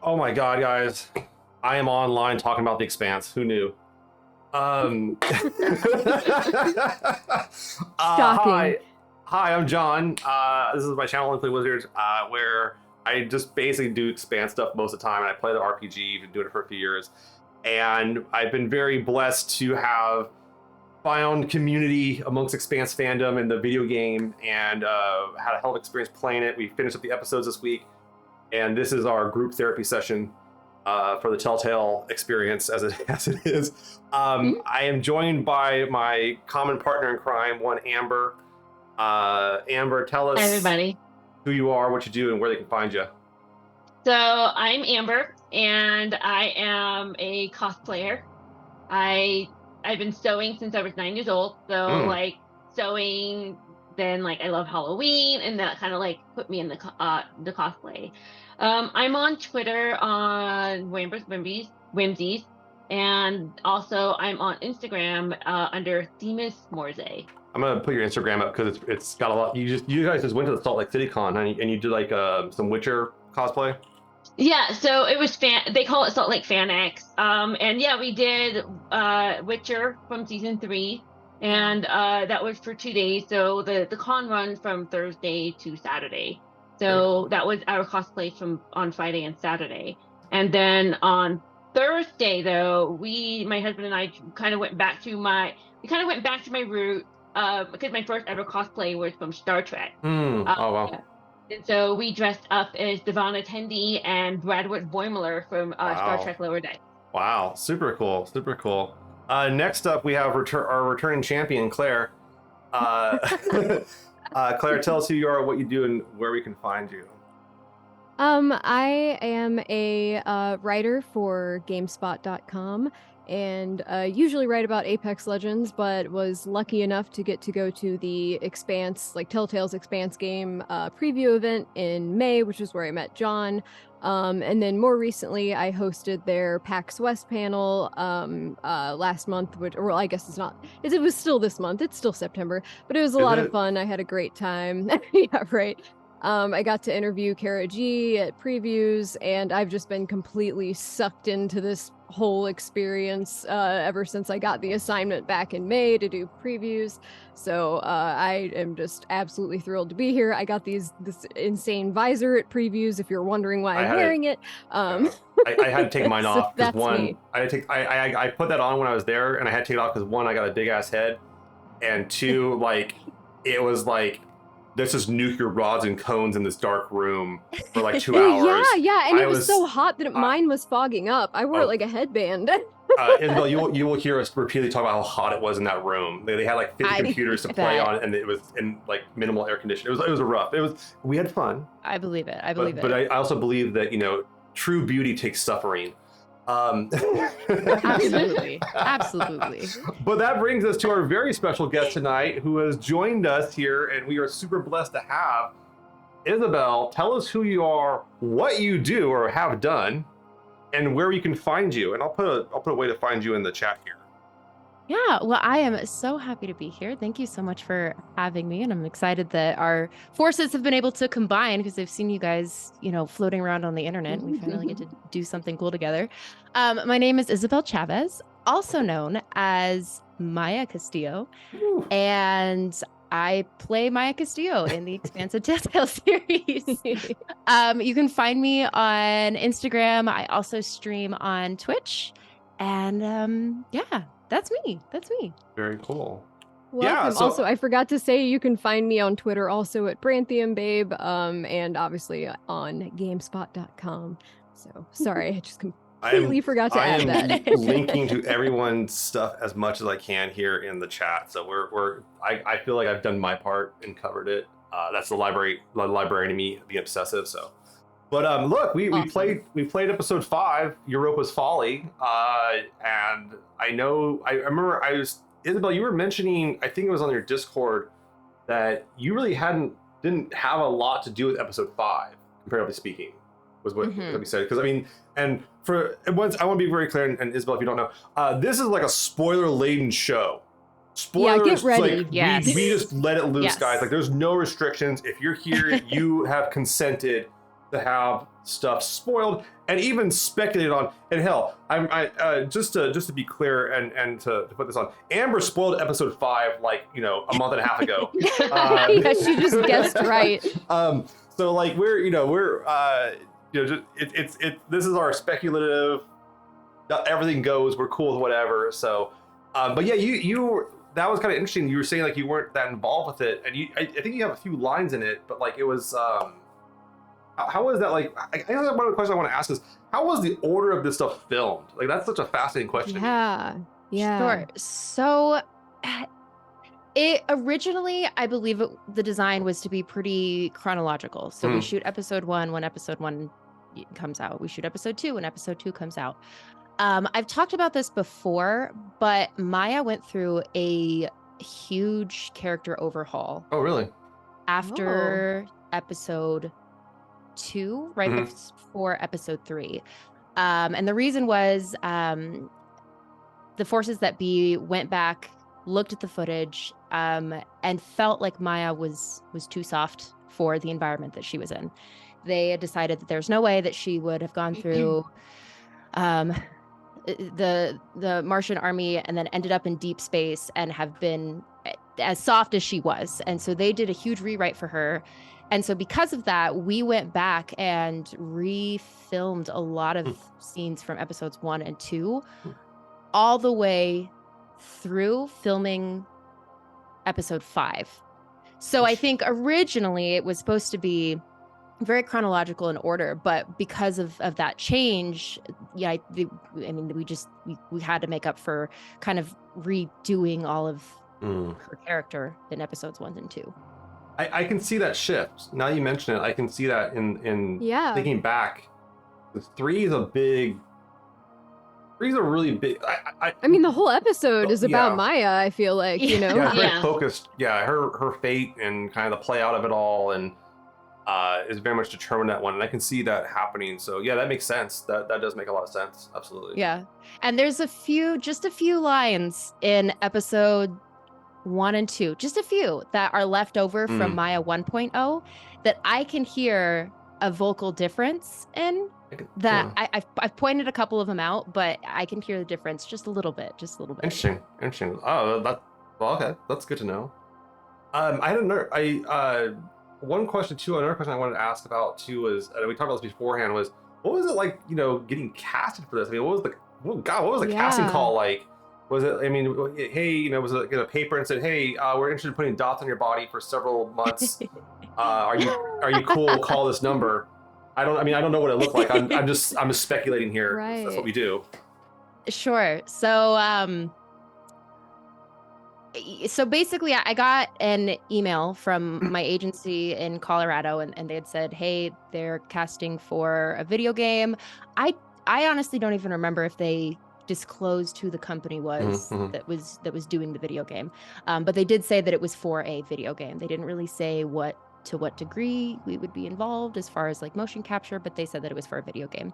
Oh my god, guys. I am online talking about the Expanse. Who knew? Shocking. Hi, I'm John. This is my channel, Play Wizards, where I just basically do Expanse stuff most of the time, and I play the RPG. Been doing it for a few years, and I've been very blessed to have found community amongst Expanse fandom in the video game, and had a hell of experience playing it. We finished up the episodes this week, and this is our group therapy session for the Telltale experience as it is. I am joined by my common partner in crime, one Amber. Amber, tell us Hi, everybody. who you are, what you do, and where they can find you. So I'm Amber, and I am a cosplayer. I've been sewing since I was 9 years old. So like sewing, then like I love Halloween, and that kind of like put me in the cosplay. I'm on Twitter on Whimsies, and also I'm on Instagram under Themis Morze. I'm gonna put your Instagram up because it's got a lot. You guys just went to the Salt Lake City Con, and you did like some Witcher cosplay. Yeah, so it was they call it Salt Lake FanX. And yeah, we did Witcher from season 3, and that was for 2 days. So the con runs from Thursday to Saturday. So that was our cosplay from on Friday and Saturday. And then on Thursday, though, my husband and I kind of went back to my root, because my first ever cosplay was from Star Trek. Oh wow. Yeah. And so we dressed up as Devon Attendee and Bradwood Boimler from Star Trek Lower Decks. Wow, super cool, super cool. Next up, we have our returning champion, Claire. Claire, tell us who you are, what you do, and where we can find you. I am a writer for GameSpot.com, and usually write about Apex Legends, but was lucky enough to get to go to the Expanse, like Telltale's Expanse game preview event in May, which is where I met John. And then more recently, I hosted their PAX West panel last month, well, I guess it was still this month. It's still September, but it was a lot of fun. I had a great time. Yeah, right. I got to interview Kara G at previews, and I've just been completely sucked into this whole experience ever since I got the assignment back in May to do previews. So I am just absolutely thrilled to be here. I got this insane visor at previews, if you're wondering why I'm wearing it. I had to take mine off because me. I put that on when I was there, and I had to take it off because one, I got a big ass head, and two, like it was like there's just nuclear rods and cones in this dark room for like 2 hours. Yeah, and it was so hot that mine was fogging up. I wore it like a headband. Isabel, you will hear us repeatedly talk about how hot it was in that room. They had like 50 computers to play on, and it was in like minimal air conditioning. It was rough. We had fun. I believe it. But I also believe that true beauty takes suffering. Absolutely. But that brings us to our very special guest tonight, who has joined us here, and we are super blessed to have Isabel. Tell us who you are, what you do or have done, and where we can find you. And I'll put a way to find you in the chat here. Yeah, well, I am so happy to be here. Thank you so much for having me. And I'm excited that our forces have been able to combine, because I've seen you guys, floating around on the internet. And we finally get to do something cool together. My name is Isabel Chavez, also known as Maya Castillo. Ooh. And I play Maya Castillo in the Expanse Telltale series. You can find me on Instagram. I also stream on Twitch. And yeah. That's me. Very cool. Welcome. Also, I forgot to say you can find me on Twitter also at Branthium Babe, and obviously on GameSpot.com. So sorry, I just completely forgot to add that. I am linking to everyone's stuff as much as I can here in the chat. So I feel like I've done my part and covered it. That's the librarian in me being obsessive. So. But look, we played episode 5, Europa's Folly, and I remember Isabel, you were mentioning, I think it was on your Discord, that you really didn't have a lot to do with episode 5, comparatively speaking, was what we said. Because and I want to be very clear, and Isabel, if you don't know, this is like a spoiler-laden show. Spoilers, yeah, get ready. Like, yes. we just let it loose, yes. guys. Like, there's no restrictions. If you're here, you have consented. to have stuff spoiled and even speculated on. And hell, I just to be clear and to put this on, Amber spoiled episode 5 like a month and a half ago. Yeah, she just guessed right. So like this is our speculative. Everything goes. We're cool with whatever. So, but yeah, you that was kind of interesting. You were saying like you weren't that involved with it, and I think you have a few lines in it, but like it was. How was that like? I guess one of the questions I want to ask is how was the order of this stuff filmed? Like that's such a fascinating question. Yeah. Yeah. Sure. So it originally, I believe the design was to be pretty chronological. So we shoot episode 1 when episode 1 comes out. We shoot episode 2 when episode 2 comes out. I've talked about this before, but Maya went through a huge character overhaul. Oh, really? After episode 2, right before episode 3. And the reason was the forces that be went back, looked at the footage, and felt like Maya was too soft for the environment that she was in. They had decided that there's no way that she would have gone through the Martian army and then ended up in deep space and have been as soft as she was. And so they did a huge rewrite for her. And so because of that, we went back and refilmed a lot of scenes from episodes 1 and 2 all the way through filming episode 5. So I think originally it was supposed to be very chronological in order, but because of that change, yeah, I mean, we had to make up for kind of redoing all of her character in episodes 1 and 2. I can see that shift. Now you mention it, I can see that in thinking back. 3 is a really big. I mean, the whole episode is about Maya. I feel like Yeah, very focused. Yeah, her fate and kind of the play out of it all, and is very much determined that one, and I can see that happening. So yeah, that makes sense. That does make a lot of sense. Absolutely. Yeah, and there's just a few lines in episode 1 and 2, just a few that are left over from Maya 1.0 that I can hear a vocal difference in. I've pointed a couple of them out, but I can hear the difference just a little bit. Interesting. Oh, okay, that's good to know. I don't know. One question too. Another question I wanted to ask about too was, and we talked about this beforehand, was what was it like? Getting casted for this. I mean, what was the casting call like? Was it? I mean, hey, was it a paper and said, hey, we're interested in putting dots on your body for several months. Are you cool? Call this number. I don't know what it looked like. I'm just speculating here. Right. That's what we do. Sure. So basically I got an email from my agency in Colorado and they had said, hey, they're casting for a video game. I honestly don't even remember if they disclosed who the company was that was doing the video game. But they did say that it was for a video game. They didn't really say to what degree we would be involved as far as like motion capture, but they said that it was for a video game.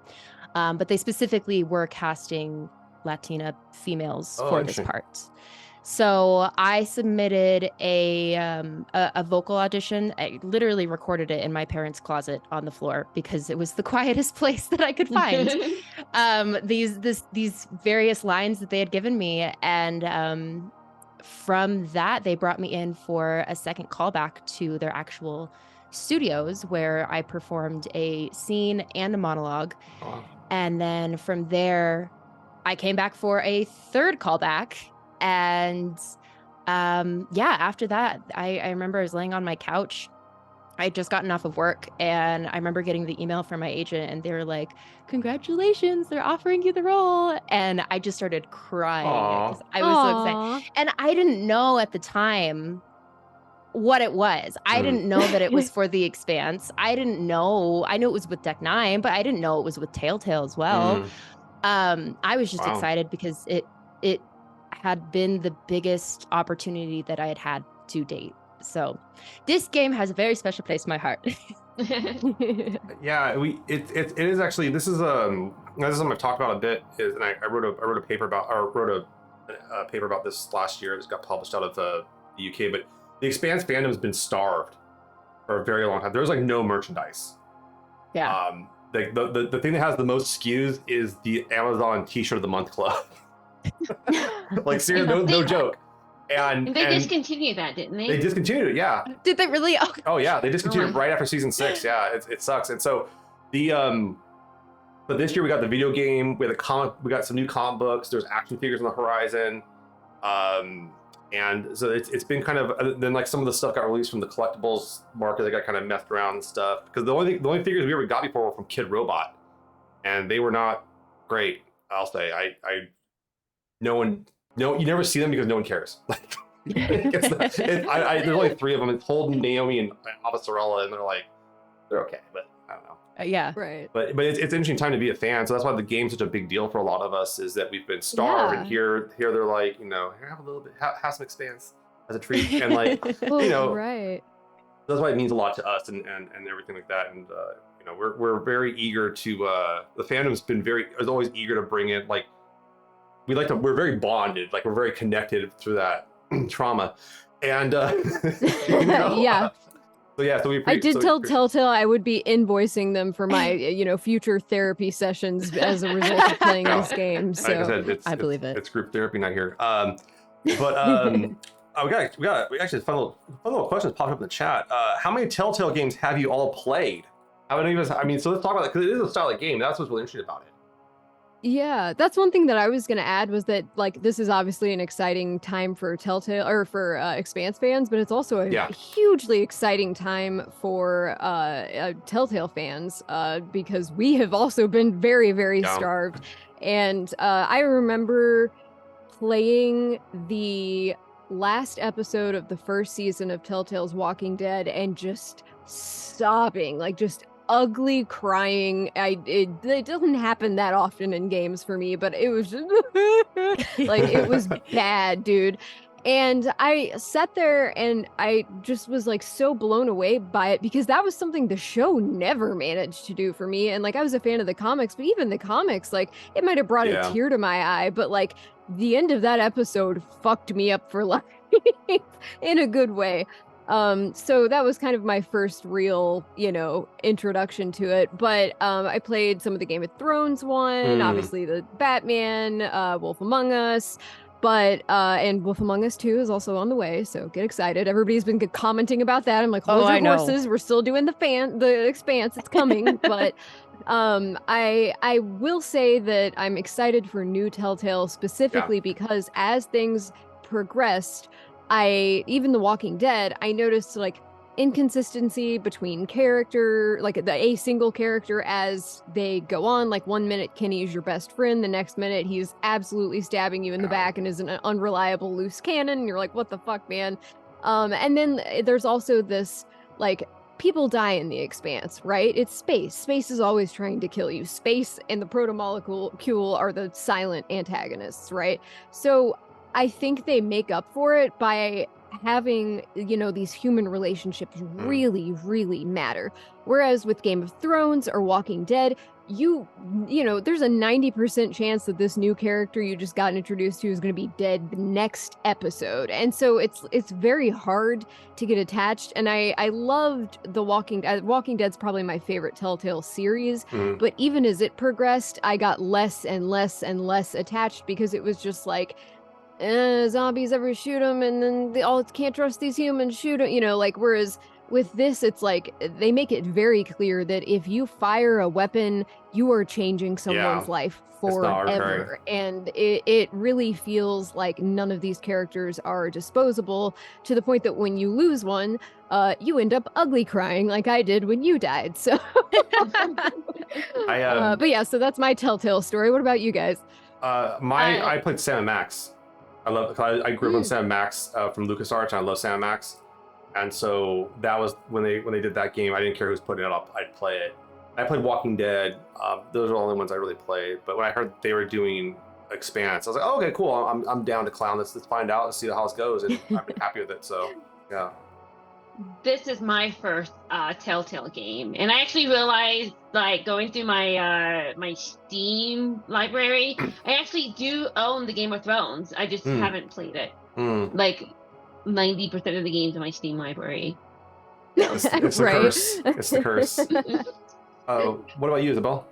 But they specifically were casting Latina females for this part. So I submitted a vocal audition. I literally recorded it in my parents' closet on the floor because it was the quietest place that I could find. These various lines that they had given me, and from that they brought me in for a second callback to their actual studios where I performed a scene and a monologue. Oh. And then from there, I came back for a third callback. And after that, I remember I was laying on my couch. I had just gotten off of work, and I remember getting the email from my agent, and they were like, congratulations, they're offering you the role. And I just started crying. I was so excited. And I didn't know at the time what it was. I didn't know that it was for the Expanse. I knew it was with Deck 9, but I didn't know it was with Telltale as well. I was just excited because it had been the biggest opportunity that I had to date. So this game has a very special place in my heart. Yeah, it is actually, this is something I've talked about a bit, and I wrote a paper about this last year. It just got published out of the UK, but the Expanse fandom has been starved for a very long time. There's like no merchandise. Yeah. The thing that has the most SKUs is the Amazon T-shirt of the month club. Like seriously, no joke. And they discontinued that, didn't they? They discontinued it, yeah. Did they really? Oh yeah, they discontinued it right after season 6. Yeah, it sucks. And so but this year we got the video game, we got some new comic books. There's action figures on the horizon, and so it's been kind of then like some of the stuff got released from the collectibles market. They got kind of messed around and stuff because the only figures we ever got before were from Kid Robot, and they were not great. I'll say you never see them because no one cares. Like there's only 3 of them. It's Holden, Naomi, and Avasarella, and they're okay, but I don't know. Yeah, right. But it's an interesting time to be a fan. So that's why the game's such a big deal for a lot of us. Is that we've been starved, and here they're like, have a little bit, have some Expanse as a treat, and like, right. That's why it means a lot to us and everything like that. And we're very eager to. The fandom's been is always eager to bring in like. We're very bonded, like we're very connected through that trauma, and yeah. So I did tell Telltale I would be invoicing them for my, future therapy sessions as a result of playing this game. So like I said, I believe it. It's group therapy night here. We actually fun little questions popped up in the chat. How many Telltale games have you all played? How many of us? I mean, so let's talk about that because it is a style of game. That's what's really interesting about it. Yeah, that's one thing that I was going to add was that like this is obviously an exciting time for Telltale or for Expanse fans, but it's also a hugely exciting time for Telltale fans because we have also been very, very starved. And I remember playing the last episode of the first season of Telltale's Walking Dead and just sobbing, like just ugly crying. It doesn't happen that often in games for me, but it was just like it was bad, dude. And I sat there and I just was like so blown away by it because that was something the show never managed to do for me. And like I was a fan of the comics, but even the comics, like it might have brought a tear to my eye, but like the end of that episode fucked me up for life in a good way. So that was kind of my first real, introduction to it. But I played some of the Game of Thrones one, obviously the Batman, Wolf Among Us, but and Wolf Among Us 2 is also on the way, so get excited. Everybody's been commenting about that. I'm like, hold your horses. We're still doing the Expanse. It's coming, but I will say that I'm excited for new Telltale specifically because as things progressed, even The Walking Dead, I noticed like inconsistency between a single character as they go on. Like 1 minute Kenny is your best friend, the next minute he's absolutely stabbing you in the back and is an unreliable loose cannon. And you're like, what the fuck, man? And then there's also this like people die in the Expanse, right? It's space. Space is always trying to kill you. Space and the proto-molecule are the silent antagonists, right? So I think they make up for it by having, these human relationships really, really matter. Whereas with Game of Thrones or Walking Dead, there's a 90% chance that this new character you just got introduced to is going to be dead the next episode. And so it's very hard to get attached. And I loved The Walking Dead. Walking Dead's probably my favorite Telltale series. But even as it progressed, I got less and less and less attached because it was just like, zombies ever shoot them and then they all can't trust these humans, shoot them, whereas with this it's like they make it very clear that if you fire a weapon you are changing someone's life forever, and it really feels like none of these characters are disposable to the point that when you lose one you end up ugly crying like I did when you died. So but yeah, so that's my Telltale story. What about you guys? I played Sam & Max. I grew up on Sam & Max from LucasArts, and I love Sam & Max. And so that was when they did that game. I didn't care who was putting it up. I'd play it. I played Walking Dead. Those are the only ones I really played. But when I heard they were doing Expanse, I was like, oh, okay, cool. I'm down to clown. Let's find out and see how it goes. And I'm happy with it. So yeah. This is my first Telltale game, and I actually realized, like, going through my my Steam library, I actually do own the Game of Thrones. I just haven't played it. Like 90% of the games in my Steam library. It's the curse. It's the curse. What about you, Isabel?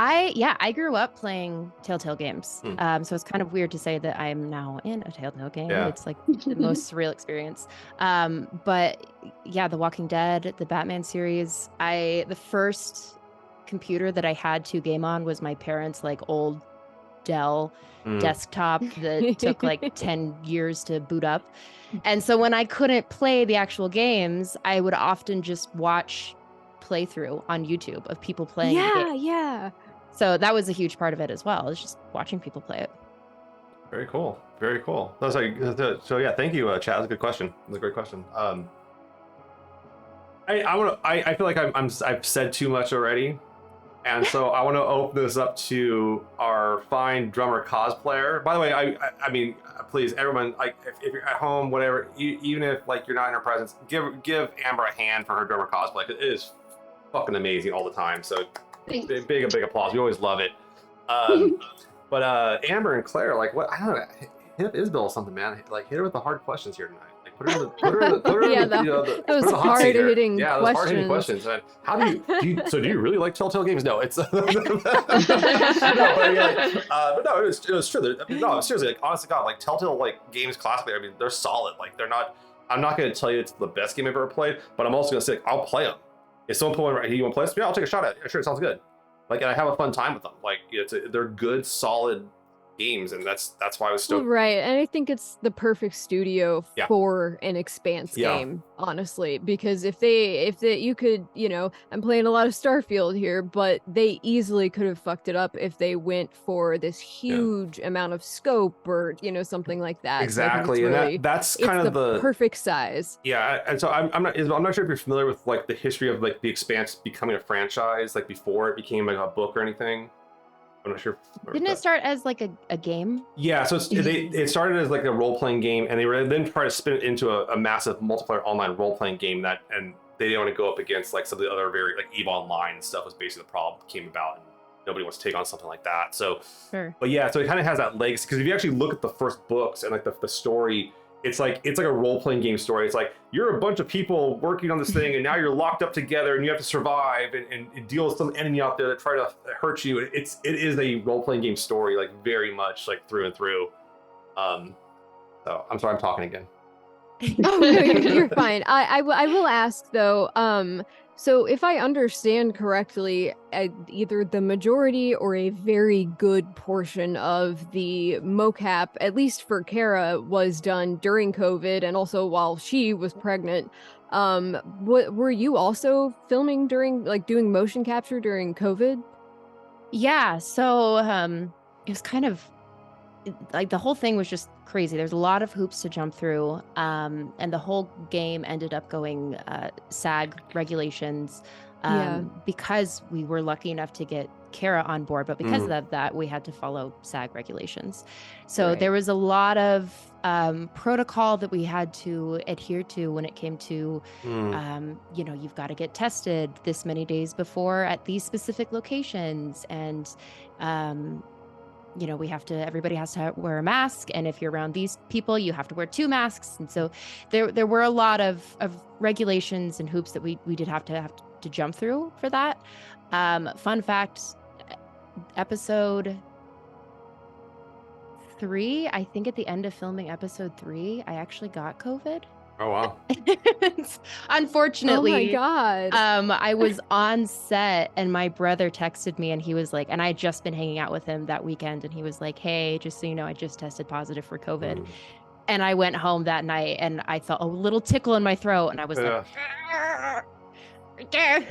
I grew up playing Telltale games. Hmm. So it's kind of weird to say that I'm now in a Telltale game. Yeah. It's like the most surreal experience. But yeah, The Walking Dead, the Batman series. The first computer that I had to game on was my parents' like old Dell desktop that took like 10 years to boot up. And so when I couldn't play the actual games, I would often just watch playthrough on YouTube of people playing the game. Yeah. So that was a huge part of it as well. It's just watching people play it. Very cool. Very cool. That was like, so yeah, thank you, Chad. That's a good question. That's a great question. I feel like I've said too much already, and so I want to open this up to our fine drummer cosplayer. By the way, I mean, please, everyone, like, if you're at home, whatever, even if like you're not in her presence, give Amber a hand for her drummer cosplay. 'Cause it is fucking amazing all the time. So big applause. We always love it. But Amber and Claire, like, what? I don't know. Hit up Isabel or something, man. Like, hit her with the hard questions here tonight. Like, put her in the those hot seat here. hard-hitting Yeah, those hard-hitting questions. And how do you really like Telltale games? No, it's no, but no, it was true. No, seriously, like, honest to God, like Telltale like games classically, I mean, they're solid. Like, they're not. I'm not going to tell you it's the best game I've ever played, but I'm also going to say, like, I'll play them. If someone put one right here, you want to play this? Yeah, I'll take a shot at it. Sure, it sounds good. Like, and I have a fun time with them. Like, they're good, solid games, and that's why I was stoked. Right, and I think it's the perfect studio for an Expanse game, honestly, because if you could, I'm playing a lot of Starfield here, but they easily could have fucked it up if they went for this huge amount of scope or something like that. Exactly, so and that's kind of the perfect size. Yeah, and so I'm not sure if you're familiar with like the history of like the Expanse becoming a franchise, like before it became like a book or anything. I'm not sure. Didn't it start as like a game? Yeah, so it started as like a role-playing game, and they were then trying to spin it into a massive multiplayer online role-playing game and they didn't want to go up against like some of the other very like EVE Online and stuff was basically the problem that came about, and nobody wants to take on something like that. So, but yeah, so it kind of has that legacy because if you actually look at the first books and like the story. It's like a role-playing game story. It's like you're a bunch of people working on this thing, and now you're locked up together, and you have to survive and deal with some enemy out there that try to hurt you. It is a role-playing game story, like very much like through and through. So I'm sorry, I'm talking again. Oh no, you're fine. I will ask though. So if I understand correctly, either the majority or a very good portion of the mocap, at least for Kara, was done during COVID and also while she was pregnant. Were you also filming during, like, doing motion capture during COVID? Yeah, so it was kind of like the whole thing was just crazy. There's a lot of hoops to jump through, and the whole game ended up going SAG regulations because we were lucky enough to get Kara on board, but because of that, we had to follow SAG regulations. So there was a lot of protocol that we had to adhere to when it came to, you've got to get tested this many days before at these specific locations, and everybody has to wear a mask, and if you're around these people, you have to wear 2 masks. And so there were a lot of regulations and hoops that we did have to jump through for that. Fun fact, episode 3, I think at the end of filming episode 3, I actually got COVID. Oh wow. Unfortunately, oh my God. I was on set and my brother texted me and he was like, and I had just been hanging out with him that weekend, and he was like, hey, just so you know, I just tested positive for COVID. And I went home that night and I felt a little tickle in my throat, and I was like, Can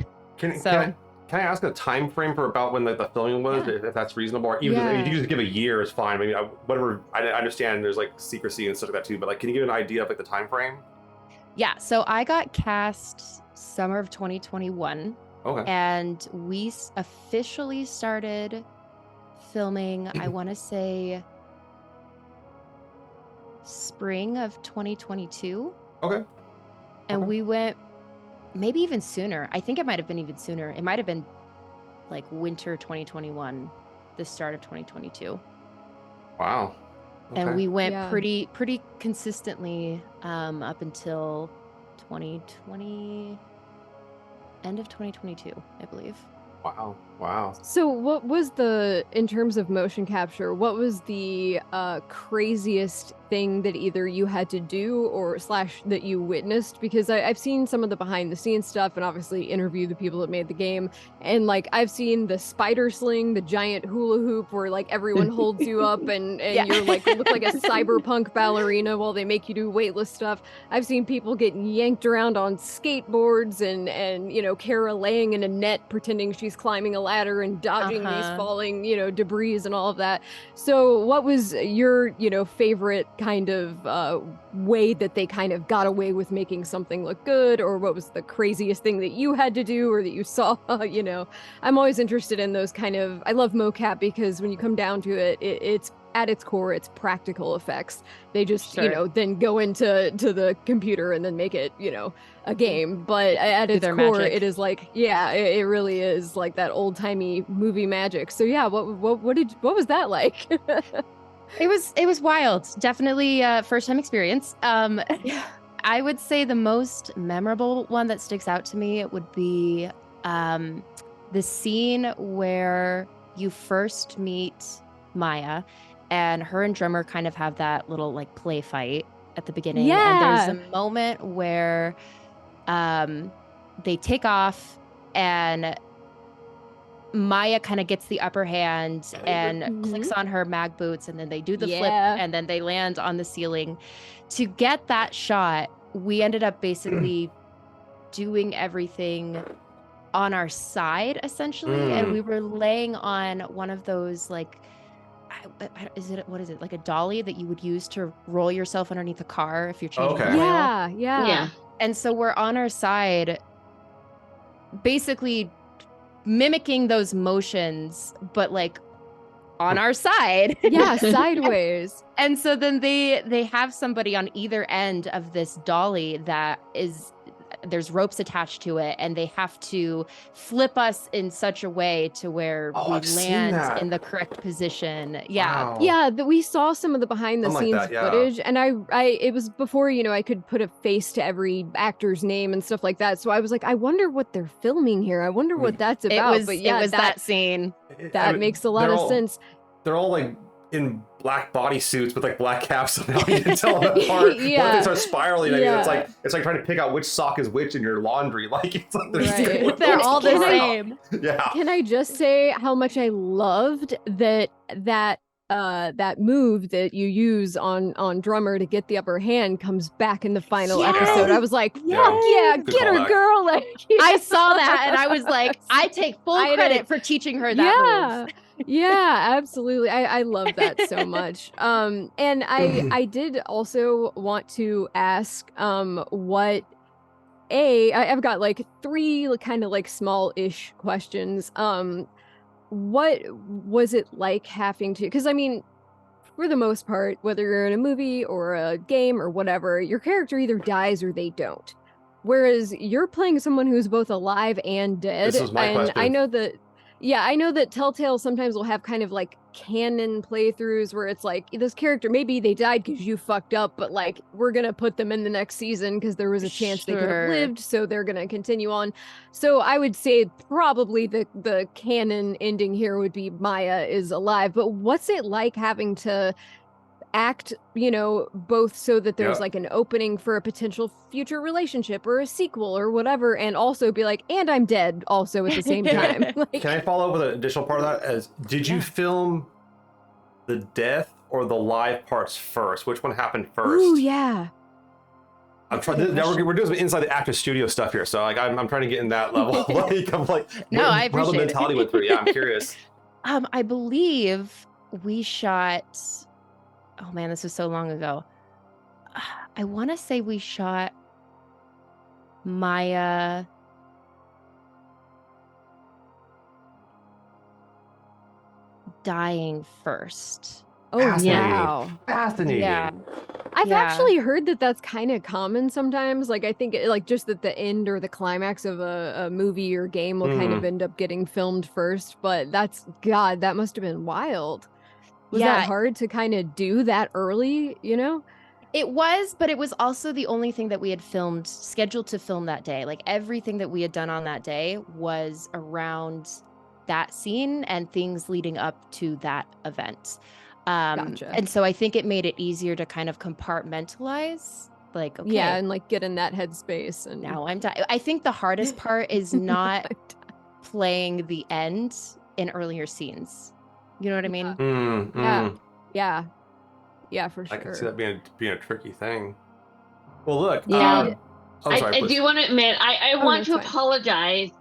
I ask a time frame for about when the filming was, if that's reasonable? Or even if you just give a year is fine. I mean, whatever. I understand there's like secrecy and stuff like that too, but like, can you give an idea of like the time frame? Yeah, so I got cast summer of 2021. Okay. And we officially started filming, I want to say, spring of 2022. Okay. And we went maybe even sooner. I think it might have been even sooner. It might have been like winter 2021, the start of 2022. Wow. Okay. And we went pretty consistently up until 2020. end of 2022, I believe. Wow. So what was in terms of motion capture, what was the craziest thing that either you had to do or / that you witnessed? Because I've seen some of the behind the scenes stuff and obviously interview the people that made the game. And like I've seen the spider sling, the giant hula hoop where like everyone holds you up and you're like look like a cyberpunk ballerina while they make you do weightless stuff. I've seen people getting yanked around on skateboards and you know, Kara laying in a net pretending she's climbing a ladder and dodging these falling, you know, debris and all of that. So what was your, you know, favorite kind of way that they kind of got away with making something look good, or what was the craziest thing that you had to do or that you saw? You know, I'm always interested in those kind of, I love mocap because when you come down to it, it's at its core, it's practical effects. They just, you know, then go into the computer and then make it, you know, a game. But at its core, magic. It is like, yeah, it really is like that old timey movie magic. So yeah, what was that like? It was wild. Definitely first time experience. I would say the most memorable one that sticks out to me would be the scene where you first meet Maya and her and Drummer kind of have that little like play fight at the beginning. Yeah. And there's a moment where they take off and Maya kind of gets the upper hand and clicks on her mag boots, and then they do the flip and then they land on the ceiling. To get that shot, we ended up basically doing everything on our side essentially, and we were laying on one of those like what is it, like a dolly that you would use to roll yourself underneath a car if you're changing oil? Yeah. And so we're on our side basically mimicking those motions, but like on our side. Yeah, sideways. And so then they have somebody on either end of this dolly that is, there's ropes attached to it, and they have to flip us in such a way to where we land in the correct position. Yeah. Wow. Yeah, we saw some of the behind the scenes footage, and I it was before, you know, I could put a face to every actor's name and stuff like that. So I was like, I wonder what they're filming here. I wonder what that's about. But yeah, it was that scene. That makes a lot of sense. They're all like in black bodysuits with like black caps on. You can tell them apart. But they start spiraling. I mean, it's like trying to pick out which sock is which in your laundry. Like it's like they're all the same. Yeah. Can I just say how much I loved that move that you use on Drummer to get the upper hand comes back in the final episode. I was like, yeah, get her, girl. Like, I saw that and I was like, I take full credit for teaching her that move. Yeah, absolutely. I love that so much. And I did also want to ask what I've got like 3 kind of like small-ish questions. What was it like having to, because I mean, for the most part, whether you're in a movie or a game or whatever, your character either dies or they don't. Whereas you're playing someone who's both alive and dead. This was my question. I know that Telltale sometimes will have kind of like canon playthroughs where it's like, this character, maybe they died because you fucked up, but like, we're going to put them in the next season because there was a chance they could have lived, so they're going to continue on. So I would say probably the canon ending here would be Maya is alive. But what's it like having to act, you know, both so that there's like an opening for a potential future relationship or a sequel or whatever, and also be like, and I'm dead also at the same time. Like, can I follow up with an additional part of that? Did you film the death or the live parts first? Which one happened first? Ooh, yeah. I'm trying. Now we're doing some inside the actor studio stuff here, so like I'm trying to get in that level. I appreciate how the mentality went through. Yeah, I'm curious. I believe we shot. Oh man, this was so long ago. I want to say we shot Maya dying first. Oh, wow. Fascinating. Yeah. I've actually heard that that's kind of common sometimes. Like, I think like just that the end or the climax of a movie or game will kind of end up getting filmed first. But that must have been wild. Was that hard to kind of do that early, you know? It was, but it was also the only thing that we had scheduled to film that day. Like everything that we had done on that day was around that scene and things leading up to that event. Gotcha. And so I think it made it easier to kind of compartmentalize. Like, okay, Yeah, and like get in that headspace. And now I'm done. I think the hardest part is not playing the end in earlier scenes. You know what I mean? Yeah, for sure. I can see that being a tricky thing. Well, look. Yeah. Sorry, I do want to admit, I Oh, want that's to fine. apologize.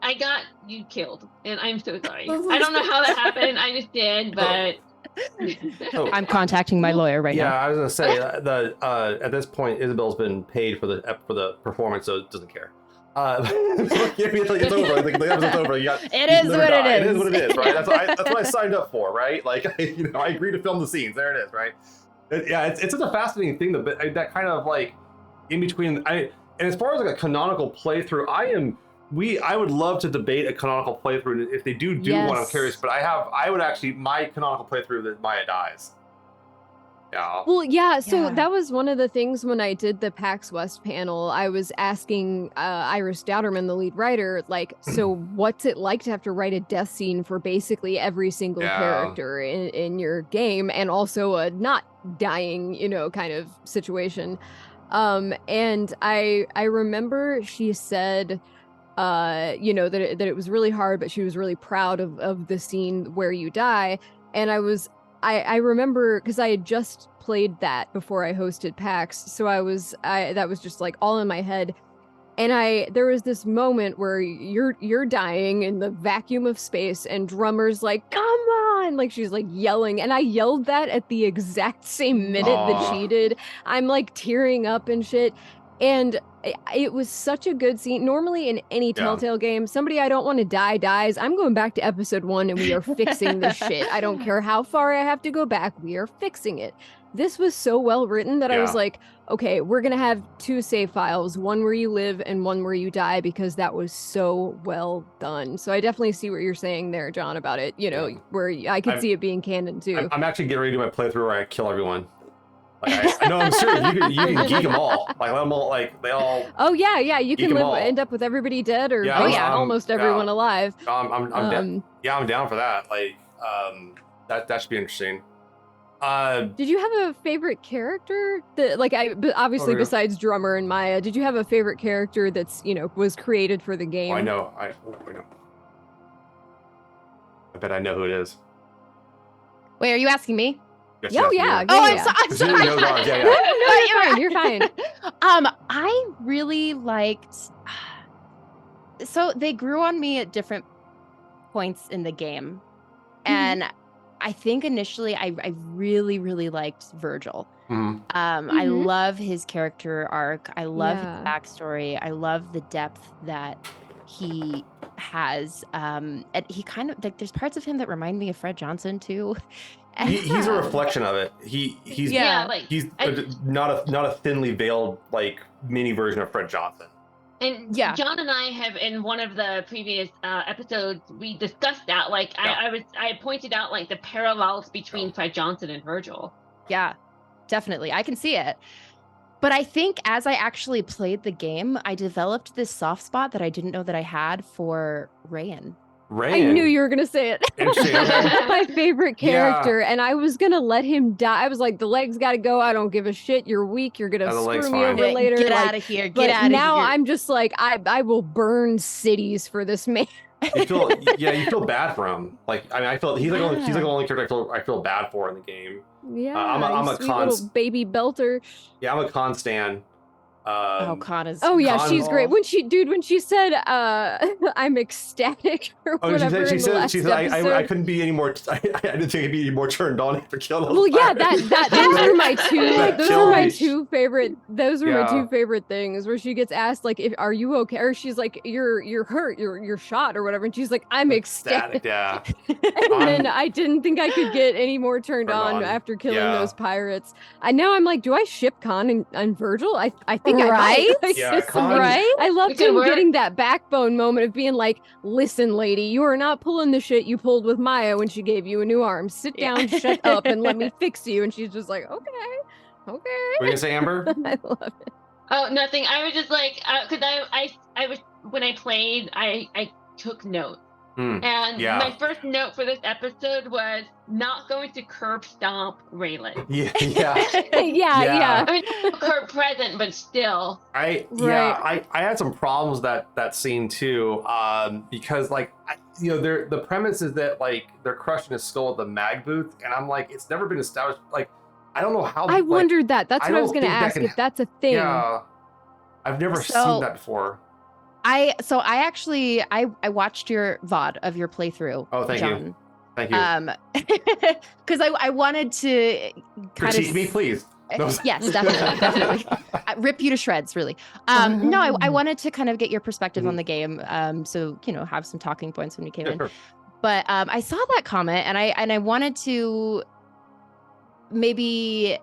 I got you killed, and I'm so sorry. I don't know how that happened. I just did, but Oh. I'm contacting my lawyer right now. Yeah, I was gonna say at this point, Isabel's been paid for the performance, so it doesn't care. It's over. The episode's over. It is what it is. It is what it is, right? That's what I signed up for, right? Like, I agreed to film the scenes. There it is, right? It's such a fascinating thing that kind of like in between. And as far as like a canonical playthrough, I would love to debate a canonical playthrough. If they do one, I'm curious. But I would actually my canonical playthrough that Maya dies. Yeah. Well, yeah, so that was one of the things when I did the PAX West panel. I was asking Iris Dowderman, the lead writer, like, so what's it like to have to write a death scene for basically every single character in your game, and also a not dying, kind of situation. And I remember she said, that it was really hard, but she was really proud of the scene where you die. And I remember because I had just played that before I hosted PAX, so that was just like all in my head. And there was this moment where you're dying in the vacuum of space, and Drummer's like, "Come on!" Like she's like yelling, and I yelled that at the exact same minute that she did. I'm like tearing up and shit. And it was such a good scene. Normally in any Telltale game, somebody I don't want to die dies. I'm going back to episode 1 and we are fixing this shit. I don't care how far I have to go back. We are fixing it. This was so well written that I was like, okay, we're going to have 2 save files, one where you live and one where you die, because that was so well done. So I definitely see what you're saying there, John, about it, where I could see it being canon too. I'm actually getting ready to do my playthrough where I kill everyone. Like, I know, I'm serious. You can geek them all. Like, let them all, like, they all. Oh yeah, you can end up with everybody dead, or almost everyone alive. I'm down. Yeah, I'm down for that. Like, that should be interesting. Did you have a favorite character that, like, obviously besides Drummer and Maya, did you have a favorite character that's was created for the game? I know. I bet I know who it is. Wait, are you asking me? Oh yeah. I'm sorry. No, you're fine. I really liked. So they grew on me at different points in the game, and I think initially I really, really liked Virgil. I love his character arc. I love his backstory. I love the depth that he has. And he kind of like, there's parts of him that remind me of Fred Johnson too. He's a reflection of it. He's not a thinly veiled like mini version of Fred Johnson. And John and I have, in one of the previous episodes, we discussed that. Like I pointed out like the parallels between Fred Johnson and Virgil. Yeah, definitely, I can see it. But I think as I actually played the game, I developed this soft spot that I didn't know that I had for Rayan. I knew you were gonna say it. My favorite character, and I was gonna let him die. I was like, the legs gotta go. I don't give a shit. You're weak. You're gonna screw me over later. Get out of here. Get out of here. Now I'm just like, I will burn cities for this man. You feel bad for him. Like, I mean, I feel he's like the only character I feel bad for in the game. Yeah, I'm a Khan little baby belter. Yeah, I'm a Khan stan. Khan is. Oh yeah, she's great. When she said, "I'm ecstatic" or whatever. She said, I couldn't be any more. I didn't think I'd be any more turned on after killing. Well, yeah, those were my two. Those were my two favorite. Those were my two favorite things. Where she gets asked like, "Are you okay?" Or she's like, "You're hurt. You're shot or whatever." And she's like, "I'm ecstatic." Yeah. And then I didn't think I could get any more turned on after killing those pirates. Now I'm like, do I ship Khan and Virgil? I think think I might. Right? Like, Yeah, this- Right? I loved It could him work. getting that backbone moment of being like, listen, lady, you are not pulling the shit you pulled with Maya when she gave you a new arm. Sit Yeah. down, shut up, and let me fix you. And she's just like, okay. What are you gonna say, Amber? I love it. Oh, nothing. I was just like, because I was when I played, I took notes. And Yeah. my first note for this episode was not going to curb stomp Raylan. Yeah. Yeah. I mean, curb present, but still. I had some problems that scene too, because like the premise is that like they're crushing his skull at the mag booth, and I'm like, it's never been established. Like, I don't know how. I wondered that. That's I what I was don't going to think that ask can- if that's a thing. Yeah, I've never seen that before. I actually watched your VOD of your playthrough. Oh, thank John. you. Thank you. Because I wanted to kind Critique me, please. No. Yes, definitely. I rip you to shreds, really. No, I wanted to kind of get your perspective on the game. So have some talking points when we came in. Sure. But I saw that comment, and I wanted to maybe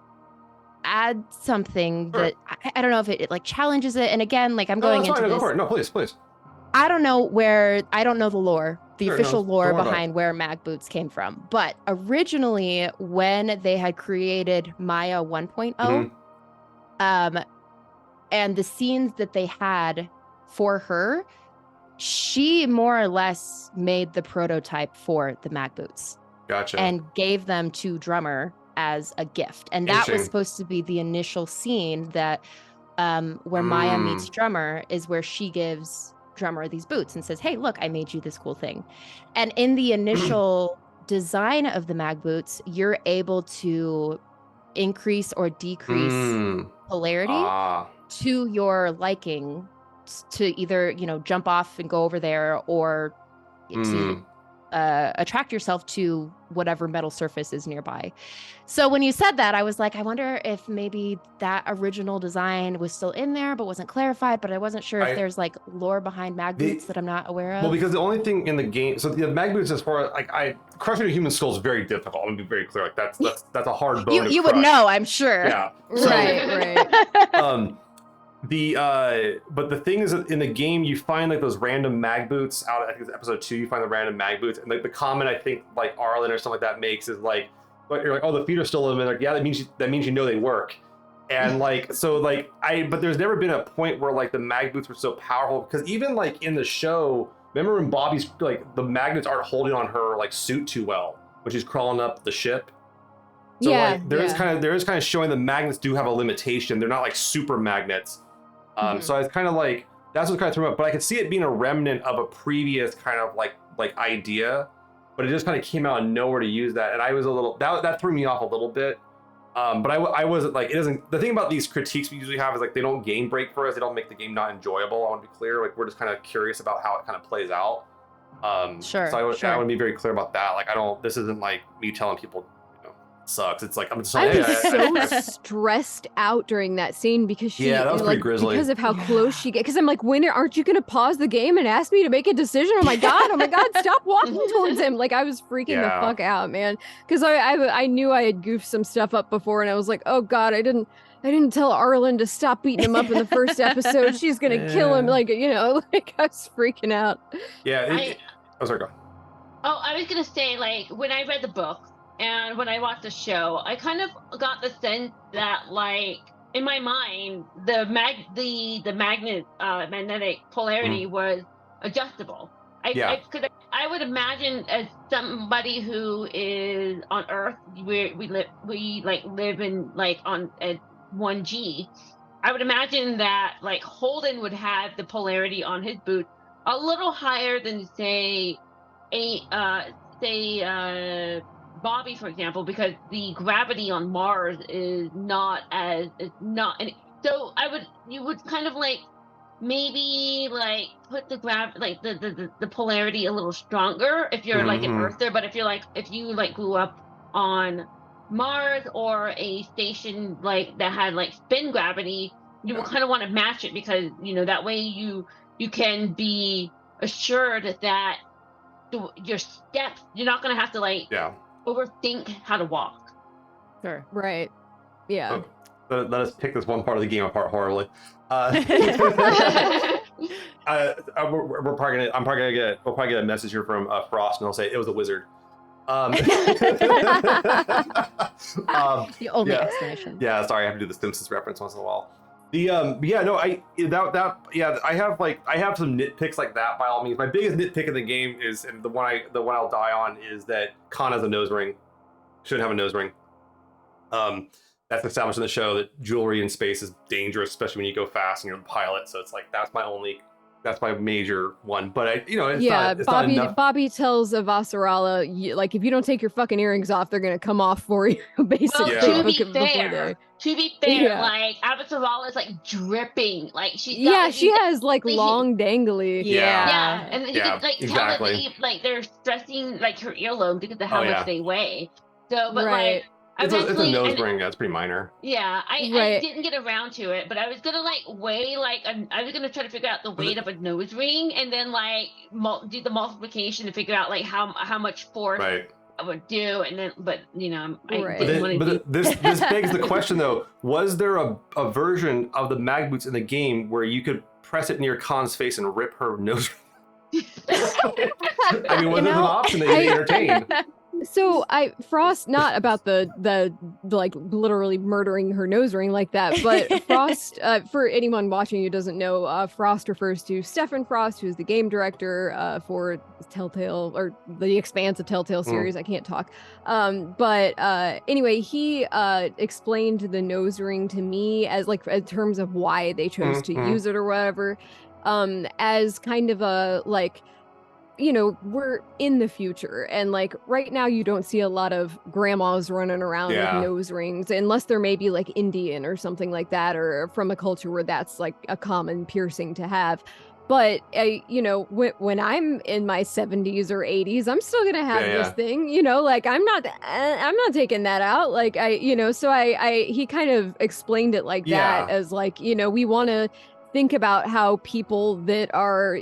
add something Sure. that I don't know if it like challenges it. And again, like I'm No, going that's into fine. this. Go for it. No, please. I don't know the lore, the Sure, official no, lore don't worry about behind where mag boots came from. But originally, when they had created Maya 1.0, and the scenes that they had for her, she more or less made the prototype for the mag boots Gotcha. and gave them to Drummer as a gift. And that was Interesting. supposed to be the initial scene that where Maya meets Drummer, is where she gives Drummer these boots and says, hey, look, I made you this cool thing. And in the initial design of the mag boots, you're able to increase or decrease polarity to your liking, to either jump off and go over there, or to attract yourself to whatever metal surface is nearby. So when you said that, I was like, I wonder if maybe that original design was still in there but wasn't clarified. But I wasn't sure if there's like lore behind mag boots that I'm not aware of. Well, because the only thing in the game, so the mag boots, as far as crushing a human skull is very difficult. I'm gonna be very clear. Like that's a hard bone. You would know, I'm sure. Yeah. Right. But the thing is that in the game you find like those random mag boots out. I think it's episode 2. You find the random mag boots, and like the comment I think like Arlen or something like that makes is like, you're like, oh, the feet are still in there. Like, yeah, that means they work. And like, so like but there's never been a point where like the mag boots were so powerful, because even like in the show, remember when Bobby's like the magnets aren't holding on her like suit too well when she's crawling up the ship. So like there is kind of showing the magnets do have a limitation. They're not like super magnets. So I was kind of like, that's what kind of threw me up. But I could see it being a remnant of a previous kind of like idea, but it just kind of came out of nowhere to use that. And I was a little, that threw me off a little bit. But I wasn't like, it doesn't, the thing about these critiques we usually have is like, they don't game break for us. They don't make the game not enjoyable. I want to be clear. Like, we're just kind of curious about how it kind of plays out. Sure. So I want to be very clear about that. Like, this isn't like me telling people, sucks. It's like, I'm just like, I was so stressed out during that scene because that was pretty grisly because of how close she gets. Because I'm like, when aren't you gonna pause the game and ask me to make a decision? Oh my god, stop walking towards him. Like, I was freaking the fuck out, man. Because I knew I had goofed some stuff up before, and I was like, oh god, I didn't tell Arlen to stop beating him up in the first episode. She's gonna kill him. Like, like I was freaking out. Yeah. Sorry, go. Oh, I was gonna say, like, when I read the book and when I watched the show, I kind of got the sense that, like, in my mind, the magnetic polarity was adjustable. Because I would imagine, as somebody who is on Earth, we live in like on 1G. I would imagine that like Holden would have the polarity on his boot a little higher than say Bobby, for example, because the gravity on Mars is not. So you would kind of like maybe like put the the polarity a little stronger if you're like an Earther, but if you grew up on Mars or a station like that had like spin gravity, you will kind of want to match it, because that way you can be assured that your steps, you're not going to have to overthink how to walk. Sure. Right. Yeah. let us pick this one part of the game apart horribly. We'll probably get a message here from Frost, and they'll say it was a wizard. The only yeah. explanation. Yeah, sorry, I have to do the Simpsons reference once in a while. I have some nitpicks like that by all means. My biggest nitpick in the game is, and the one I'll die on, is that Khan has a nose ring. Shouldn't have a nose ring. That's established in the show that jewelry in space is dangerous, especially when you go fast and you're the pilot. So it's like that's my major one. But it's not enough. Bobby tells Avasarala, like, if you don't take your fucking earrings off, they're gonna come off for you. Basically, well, to be fair, like Avasarala is like dripping, like she's got, she has like long dangly. Yeah, and you can like exactly. tell that like they're stressing like her earlobe because of how much they weigh. So, but like. It's a nose ring. That's pretty minor. Yeah, I didn't get around to it, but I was gonna like weigh I was gonna try to figure out the weight of a nose ring, and then like do the multiplication to figure out like how much force I would do, and then but this begs the question though: was there a version of the mag boots in the game where you could press it near Khan's face and rip her nose ring? I mean, was this an option that you entertained? So Frost, not about the like literally murdering her nose ring like that, but Frost, for anyone watching who doesn't know, Frost refers to Stefan Frost, who's the game director for Telltale, or the Expanse of Telltale series. I can't talk. But anyway, he explained the nose ring to me as like in terms of why they chose to use it or whatever, as kind of a like, we're in the future, and like right now you don't see a lot of grandmas running around with nose rings unless they're maybe like Indian or something like that, or from a culture where that's like a common piercing to have. But when I'm in my 70s or 80s, I'm still gonna have this thing, like I'm not taking that out, like he kind of explained it like that, as like, we want to think about how people that are,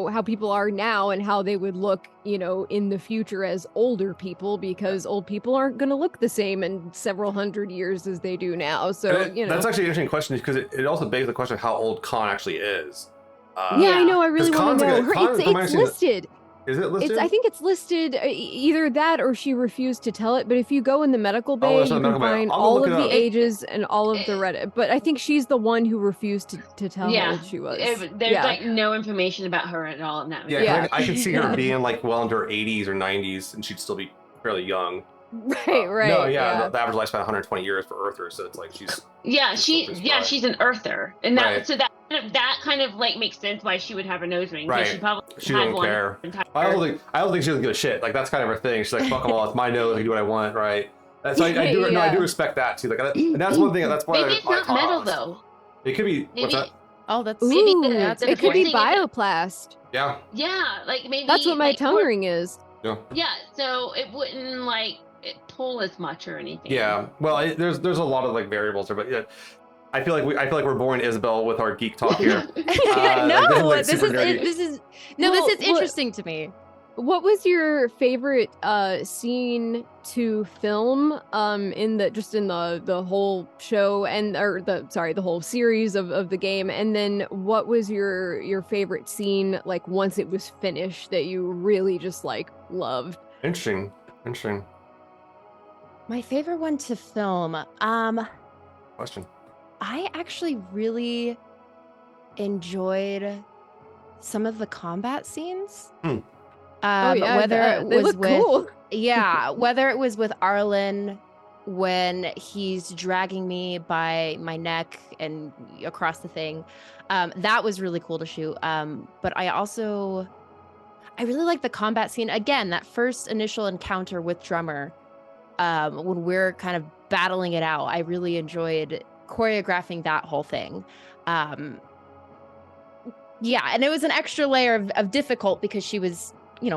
how people are now and how they would look, in the future as older people, because old people aren't going to look the same in several hundred years as they do now. So, that's actually an interesting question, because it also begs the question of how old Khan actually is. I know. I really want to know. It's listed. Is it listed? I think it's listed either that or she refused to tell it. But if you go in the medical bay, you can find all of the ages and all of the Reddit. But I think she's the one who refused to tell how old she was. There's like no information about her at all in that movie. I could see her being like well into her 80s or 90s, and she'd still be fairly young. Right. No, the average lifespan 120 years for Earthers, so it's like she's. She's an Earther, and so that kind of like makes sense why she would have a nose ring. Right. She probably don't care. I don't think she doesn't give a shit. Like that's kind of her thing. She's like, fuck them all. It's my nose. I can do what I want. Right. So I do respect that too. Like, and that's one thing. That's why maybe it's not metal though. It could be. What's that? Oh, that's it could be bioplast. Yeah. Yeah, like maybe that's what my tongue ring is. Yeah. Yeah, so it wouldn't like pull as much or anything. Yeah. Well, there's a lot of like variables there, but yeah. I feel like we're boring Isabel with our geek talk here. This is interesting to me. What was your favorite scene to film in the whole show the whole series of the game, and then what was your favorite scene like once it was finished that you really just like loved? Interesting. My favorite one to film. Question. I actually really enjoyed some of the combat scenes. Whether it was with Arlen when he's dragging me by my neck and across the thing, that was really cool to shoot. But I really like the combat scene again. That first initial encounter with Drummer, when we're kind of battling it out. I really enjoyed choreographing that whole thing. And it was an extra layer of difficult because she was,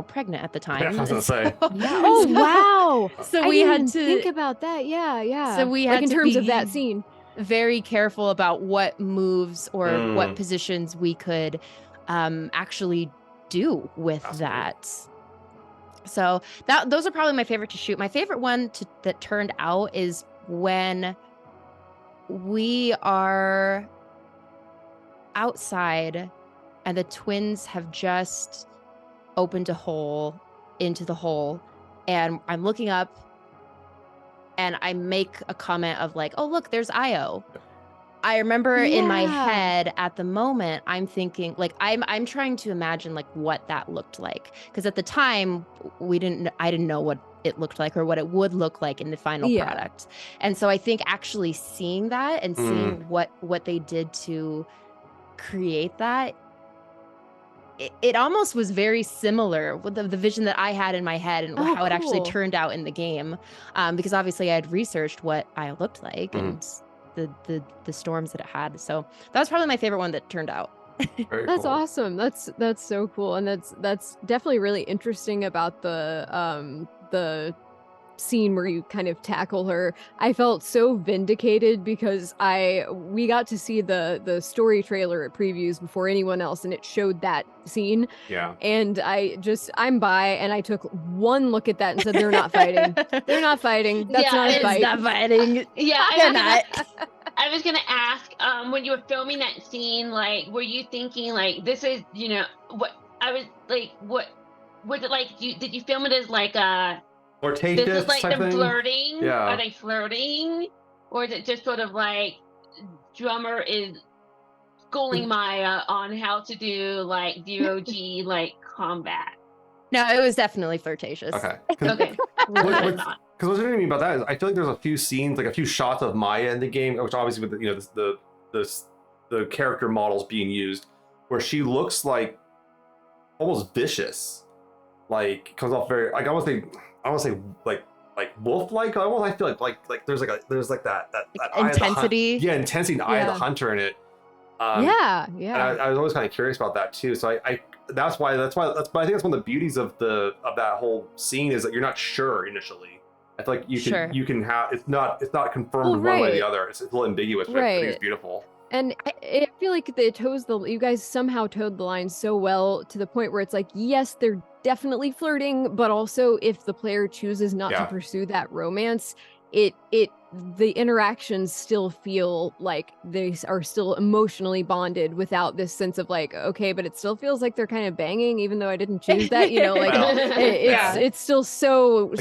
pregnant at the time. Yeah, I was gonna say. Oh wow! So we had to think about that. Yeah. So we had in to terms be of that scene, very careful about what moves or what positions we could actually do with that. So those are probably my favorite to shoot. My favorite one that turned out is when we are outside and the twins have just opened a hole into the hole, and I'm looking up and I make a comment of like, oh, look, there's Io. I remember in my head at the moment, I'm thinking like, I'm trying to imagine like what that looked like. Because at the time I didn't know what it looked like or what it would look like in the final product. And so I think actually seeing that and seeing what they did to create that, it almost was very similar with the vision that I had in my head and how it actually turned out in the game. Because obviously I had researched what I looked like and the storms that it had. So that was probably my favorite one that turned out. That's cool. Awesome. That's so cool. And that's definitely really interesting about the scene where you kind of tackle her. I felt so vindicated because we got to see the story trailer at previews before anyone else, and it showed that scene. Yeah. And I'm by, and I took one look at that and said, "They're not fighting. They're not fighting. That's not a fight. Not fighting. Yeah, they're not." I was gonna ask, when you were filming that scene, like, were you thinking like this is, what I was like, what was it like? Did you film it as like a flirtatious this is like them thing? flirting? Yeah. Are they flirting? Or is it just sort of like Drummer is schooling Maya on how to do like DOG like combat? No, it was definitely flirtatious. Okay. Okay. Because what's interesting about that is I feel like there's a few scenes, like a few shots of Maya in the game, which obviously with the character models being used, where she looks like almost vicious, like comes off very like I want to say like wolf-like. I feel like there's that intensity. Intensity in the Eye of the Hunter in it. And I was always kind of curious about that too. So that's why I think that's one of the beauties of that whole scene is that you're not sure initially. I feel like you can have it's not confirmed one way or the other. It's a little ambiguous, but I think it's beautiful. And I feel like you guys somehow towed the line so well to the point where it's like, yes, they're definitely flirting, but also if the player chooses not to pursue that romance, the interactions still feel like they are still emotionally bonded without this sense of like, okay, but it still feels like they're kind of banging, even though I didn't choose that, it's still so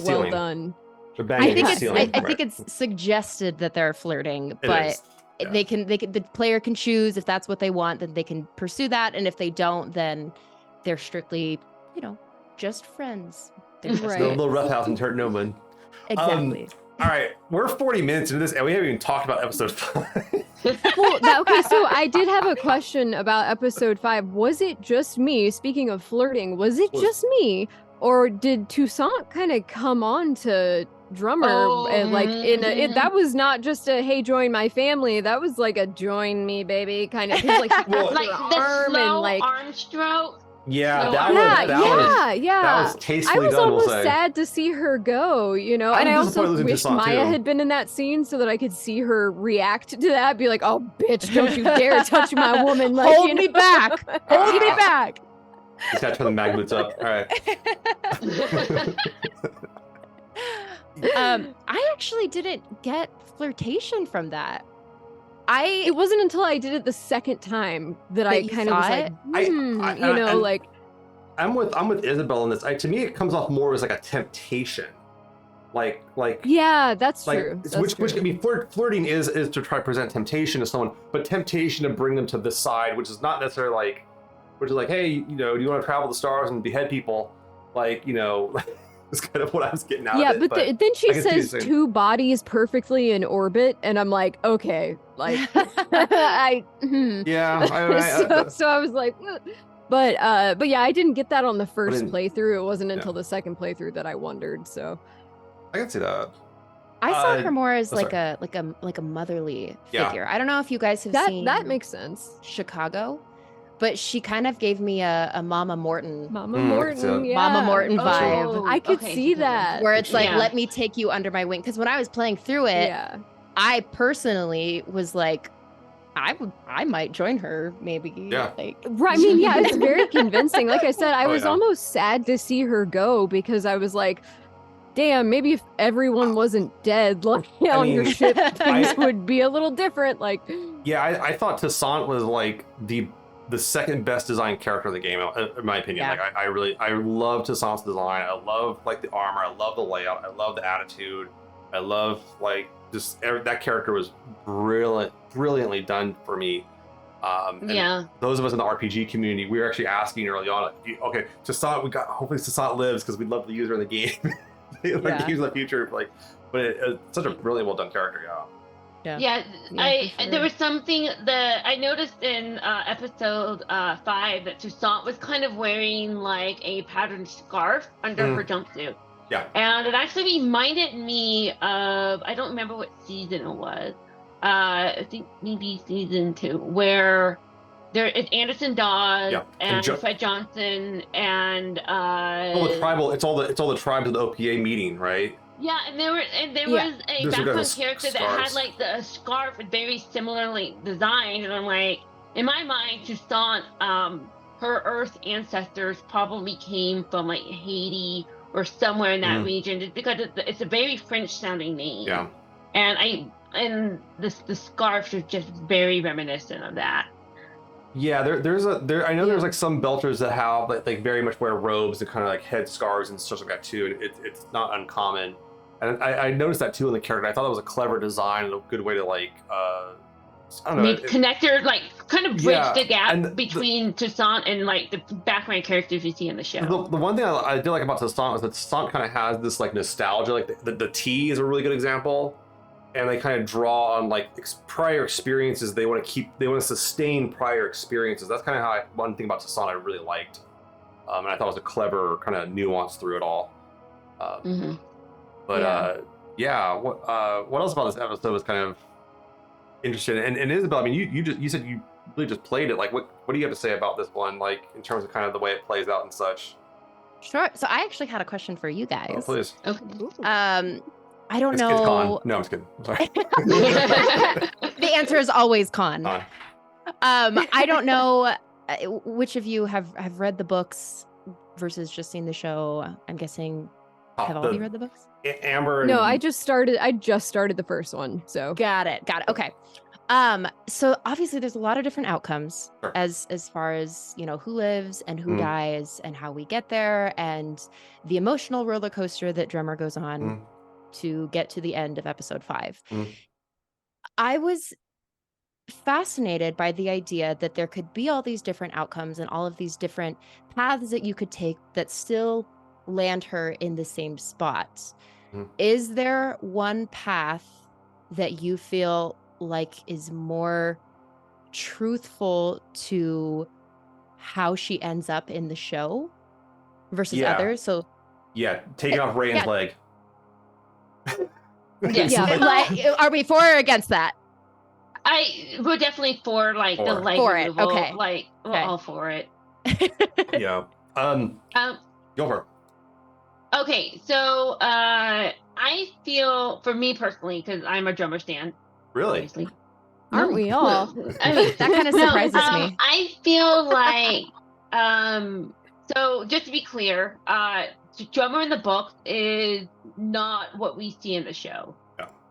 well done. I think it's suggested that they're flirting, but the player can choose if that's what they want, then they can pursue that, and if they don't, then they're strictly, just friends. No little roughhouse and hurt no one. Exactly. All right, we're 40 minutes into this, and we haven't even talked about episode 5. Okay, so I did have a question about episode 5. Was it just me? Speaking of flirting, was it just me, or did Toussaint kind of come on to Drummer and like that was not just a hey join my family, that was like a join me baby kind of like she like the arm slow and like arm stroke. That was tastefully done. I was almost sad to see her go, and I also wish Maya had been in that scene so that I could see her react to that, be like, oh bitch, don't you dare touch my woman, like, hold me back. Hold me back. Just gotta turn the mag boots up. All right. I actually didn't get flirtation from that. It wasn't until I did it the second time that I kind of was like, like. I'm with Isabel on this. To me, it comes off more as like a temptation, like. Yeah, that's like, true. Which I mean, flirting is to try to present temptation to someone, but temptation to bring them to the side, which is not necessarily like, which is like, hey, do you want to travel the stars and behead people, like, It's kind of what I was getting out of it. Yeah, but then she says two bodies perfectly in orbit, and I'm like, okay, like, so I was like, but yeah, I didn't get that on the first playthrough. It wasn't until the second playthrough that I wondered. So I can see that. I saw her more as like a motherly figure. I don't know if you guys have seen that makes sense. Chicago. But she kind of gave me a Mama Morton. Mama Morton vibe. I could see that. Where it's like, let me take you under my wing. Because when I was playing through it, I personally was like, I might join her, maybe. Yeah. Right. I mean, it's very convincing. Like I said, I was almost sad to see her go because I was like, damn, maybe if everyone wasn't dead, like on your mean, ship, things would be a little different. Like, yeah, I thought Toussaint was like the second best designed character in the game, in my opinion. Yeah. Like I love Toussaint's design. I love like the armor. I love the layout. I love the attitude. I love like just that character was brilliantly done for me. And Yeah. those of us in the RPG community, we were actually asking early on, okay, Toussaint, hopefully Toussaint lives because we'd love to use her in the game, like use in the future. Like, but it's such a really well done character. Yeah, there was something that I noticed in episode 5 that Toussaint was kind of wearing like a patterned scarf under her jumpsuit. Yeah. And it actually reminded me of, I don't remember what season it was. I think maybe season 2, where it's Anderson Dawes and Fred Johnson and all the tribal. It's all the tribes of the OPA meeting, right? Yeah, and there was a background character that had like the scarf very similarly designed, and I'm like, in my mind, Toussaint, her Earth ancestors probably came from like Haiti or somewhere in that region, just because it's a very French sounding name. Yeah. And the scarf is just very reminiscent of that. Yeah, there's there's like some belters that have like very much wear robes and kind of like head scarves and stuff like that too. And it's not uncommon. And I noticed that too in the character. I thought that was a clever design and a good way to like I don't know, connector, like kind of bridge the gap between Toussaint and like the background characters you see in the show. The one thing I did like about Toussaint was that Toussaint kind of has this like nostalgia. Like the T is a really good example. And they kind of draw on like prior experiences. They want to sustain prior experiences. That's kind of one thing about Toussaint I really liked, and I thought it was a clever kind of nuance through it all. But what else about this episode was kind of interesting? And Isabel, I mean, you said you really just played it. Like, what do you have to say about this one? Like in terms of kind of the way it plays out and such. Sure. So I actually had a question for you guys. Oh, please. Okay. I don't know. No, I'm just kidding. I'm sorry. The answer is always con. I don't know which of you have read the books versus just seen the show. I'm guessing have all of you read the books? Amber. No, I just started the first one. So got it. Okay. So obviously there's a lot of different outcomes as far as, you know, who lives and who dies and how we get there and the emotional roller coaster that Drummer goes on to get to the end of episode 5. I was fascinated by the idea that there could be all these different outcomes and all of these different paths that you could take that still land her in the same spot. Is there one path that you feel like is more truthful to how she ends up in the show versus others? So taking off Rayan's leg. Are we for or against that? We're definitely for like the leg removal. Okay. Like we're all for it. Yeah. Go for it. Okay, so I feel, for me personally, because I'm a Drummer stan. Really? Obviously. Aren't we all? That kind of surprises me. I feel like so just to be clear, Drummer in the book is not what we see in the show.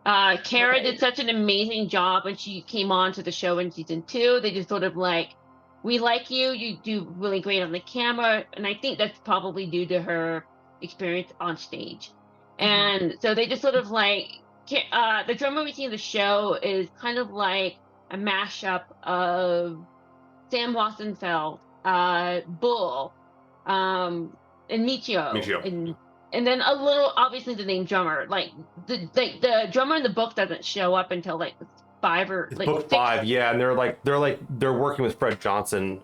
Kara did such an amazing job when she came on to the show in season 2. They just sort of like, we like you do really great on the camera, and I think that's probably due to her experience on stage. And so they just sort of like, the Drummer we see in the show is kind of like a mashup of Sam Wassenfeld, Bull, and Michio. And then a little, obviously, the name Drummer. Like the Drummer in the book doesn't show up until like 5 or like book 5. Yeah, and they're working with Fred Johnson.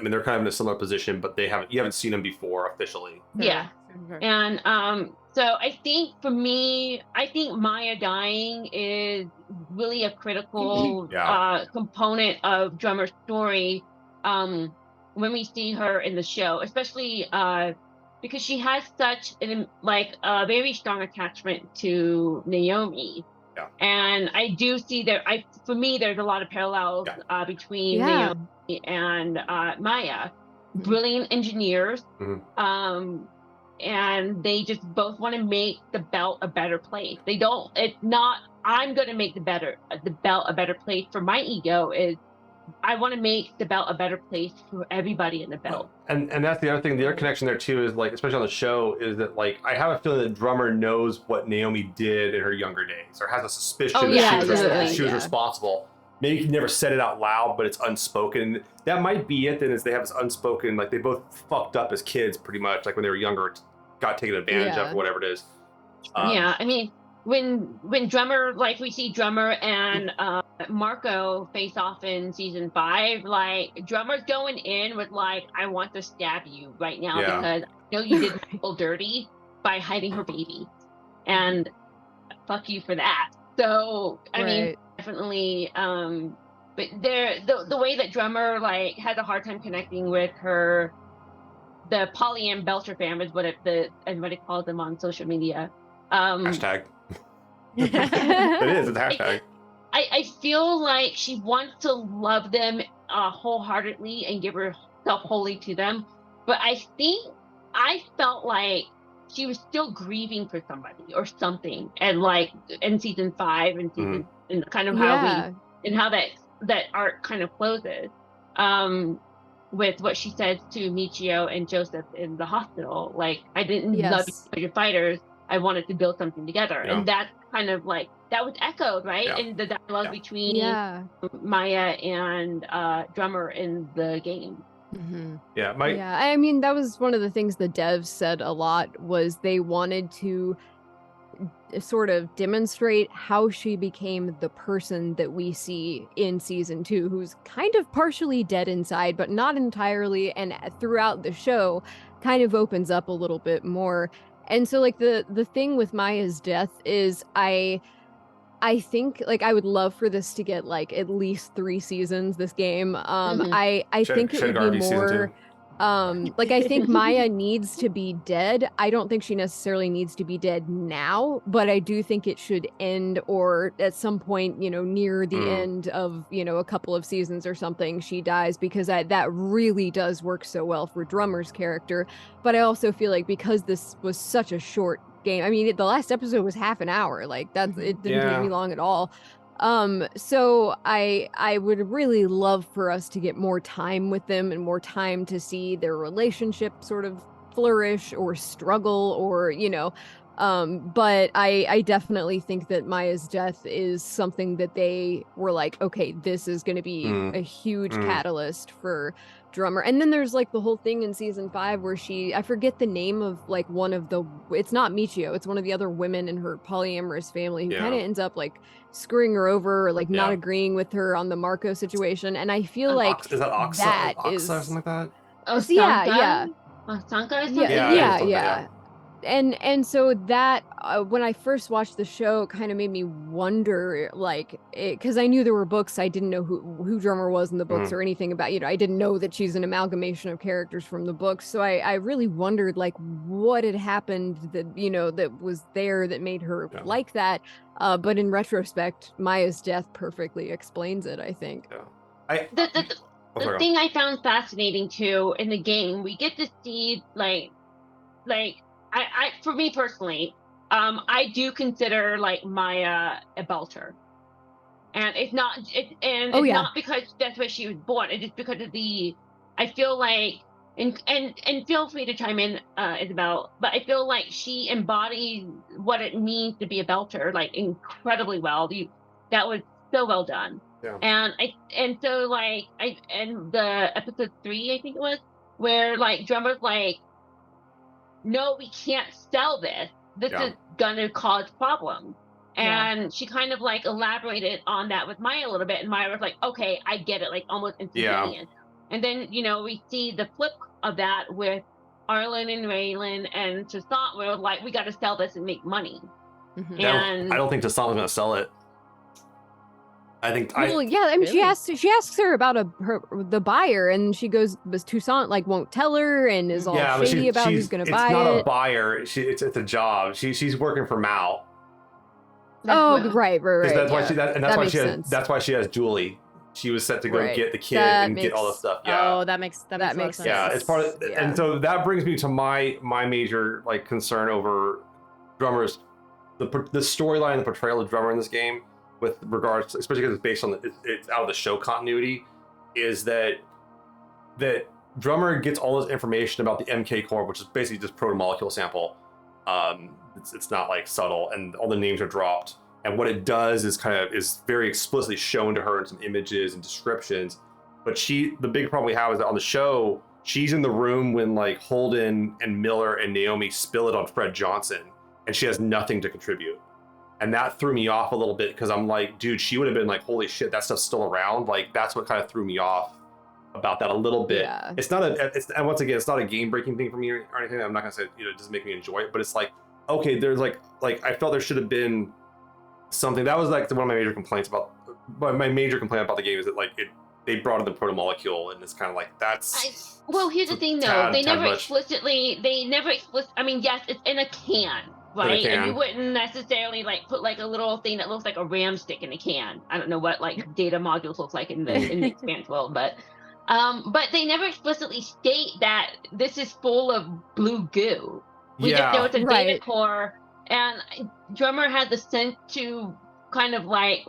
They're kind of in a similar position, but you haven't seen them before officially. Yeah, and so I think for me, Maya dying is really a critical component of Drummer's story when we see her in the show, especially because she has such a very strong attachment to Naomi. Yeah. And I do see for me, there's a lot of parallels between Naomi and Maya. Brilliant engineers. and they just both want to make the belt a better place. They don't. It's not. I'm going to make the belt a better place. For my ego is, I want to make the belt a better place for everybody in the belt. And that's the other thing. The other connection there too is like, especially on the show, is that like I have a feeling that Drummer knows what Naomi did in her younger days, or has a suspicion that she was responsible. Maybe he never said it out loud, but it's unspoken. That might be it. Then is they have this unspoken, like they both fucked up as kids, pretty much, like when they were younger, got taken advantage of, or whatever it is. Yeah, I mean, when Drummer, like we see Drummer and Marco face off in season 5, like Drummer's going in with like, I want to stab you right now because I know you did people dirty by hiding her baby, and fuck you for that. So I mean, definitely. But the way that Drummer like has a hard time connecting with her, the Polly and Belcher fam is what everybody calls them on social media. Hashtag. It is. It's a hashtag. I feel like she wants to love them wholeheartedly and give herself wholly to them, but I felt like she was still grieving for somebody or something, and like in season 5 and season and kind of how that arc kind of closes with what she says to Michio and Joseph in the hospital. Like, I didn't love you for your fighters. I wanted to build something together, and that's kind of like that was echoed in the dialogue between Maya and Drummer in the game. Mm-hmm. Yeah, I mean, that was one of the things the devs said a lot, was they wanted to sort of demonstrate how she became the person that we see in season 2, who's kind of partially dead inside, but not entirely, and throughout the show kind of opens up a little bit more. And so like the thing with Maya's death is I think like I would love for this to get like at least 3 seasons, this game. I think it would be more like I think Maya needs to be dead. I don't think she necessarily needs to be dead now, but I do think it should end, or at some point, near the end of, a couple of seasons or something, she dies, because that really does work so well for Drummer's character. But I also feel like because this was such a short game, I mean, the last episode was half an hour, like it didn't take me long at all. So I would really love for us to get more time with them and more time to see their relationship sort of flourish or struggle, or, but I definitely think that Maya's death is something that they were like, okay, this is going to be a huge catalyst for Drummer. And then there's like the whole thing in season 5 where I forget the name of like it's not Michio, it's one of the other women in her polyamorous family who kind of ends up like screwing her over, or like not agreeing with her on the Marco situation. And I feel like is that Oxa? Oxa or something like that? Oh, yeah. Sanka or something? Yeah. And so that when I first watched the show, kind of made me wonder, like, because I knew there were books. I didn't know who Drummer was in the books or anything about, I didn't know that she's an amalgamation of characters from the books. So I really wondered, like, what had happened that, that was there that made her like that. But in retrospect, Maya's death perfectly explains it, I think. Yeah. The thing I found fascinating too in the game, we get to see like I for me personally, I do consider like Maya a belter, and it's not not because that's where she was born. It's just because of I feel like, and feel free to chime in, Isabel, but I feel like she embodies what it means to be a belter like incredibly well. That was so well done. Yeah. And so like the episode 3, I think it was, where like Drummer's like, no, we can't sell this. This is gonna cause problems. And she kind of like elaborated on that with Maya a little bit, and Maya was like, okay, I get it, like almost instantaneous. And then, we see the flip of that with Arlen and Raylan and Toussaint, where like, we gotta sell this and make money. And I don't think Toussaint was gonna sell it. I think I mean, really? she asks her about the buyer, and she goes, but Toussaint like won't tell her and is all shady about who's going to buy it. It's not a buyer. It's a job. She's working for Mal. Right. That's why that's why she has Julie she was set to go Right. get the kid That and get all the makes- stuff. Yeah. Oh, that makes a lot of sense. Yeah, it's part of, Yeah. and so that brings me to my major like concern over Drummer's the storyline and the portrayal of Drummer in this game, with regards, especially because it's based on it's out of the show continuity, is that Drummer gets all this information about the MK core, which is basically just proto-molecule sample. It's not like subtle, and all the names are dropped. And what it does is is very explicitly shown to her in some images and descriptions. But the big problem we have is that on the show, she's in the room when like Holden and Miller and Naomi spill it on Fred Johnson, and she has nothing to contribute. And that threw me off a little bit, because I'm like, dude, she would have been like, holy shit, that stuff's still around. Like, that's what kind of threw me off about that a little bit. Yeah. It's not and once again, it's not a game breaking thing for me or anything. I'm not gonna say, it doesn't make me enjoy it, but it's like, okay, there's like I felt there should have been something. That was like one of my major complaints about the game, is that like they brought in the proto-molecule, and it's kind of like well, here's the thing though, they never explicitly, I mean, yes, it's in a can, right? And you wouldn't necessarily like put like a little thing that looks like a RAM stick in a can. I don't know what like data modules look like in the Expanse world, but they never explicitly state that this is full of blue goo. We just know it's a data core, and Drummer had the sense to kind of like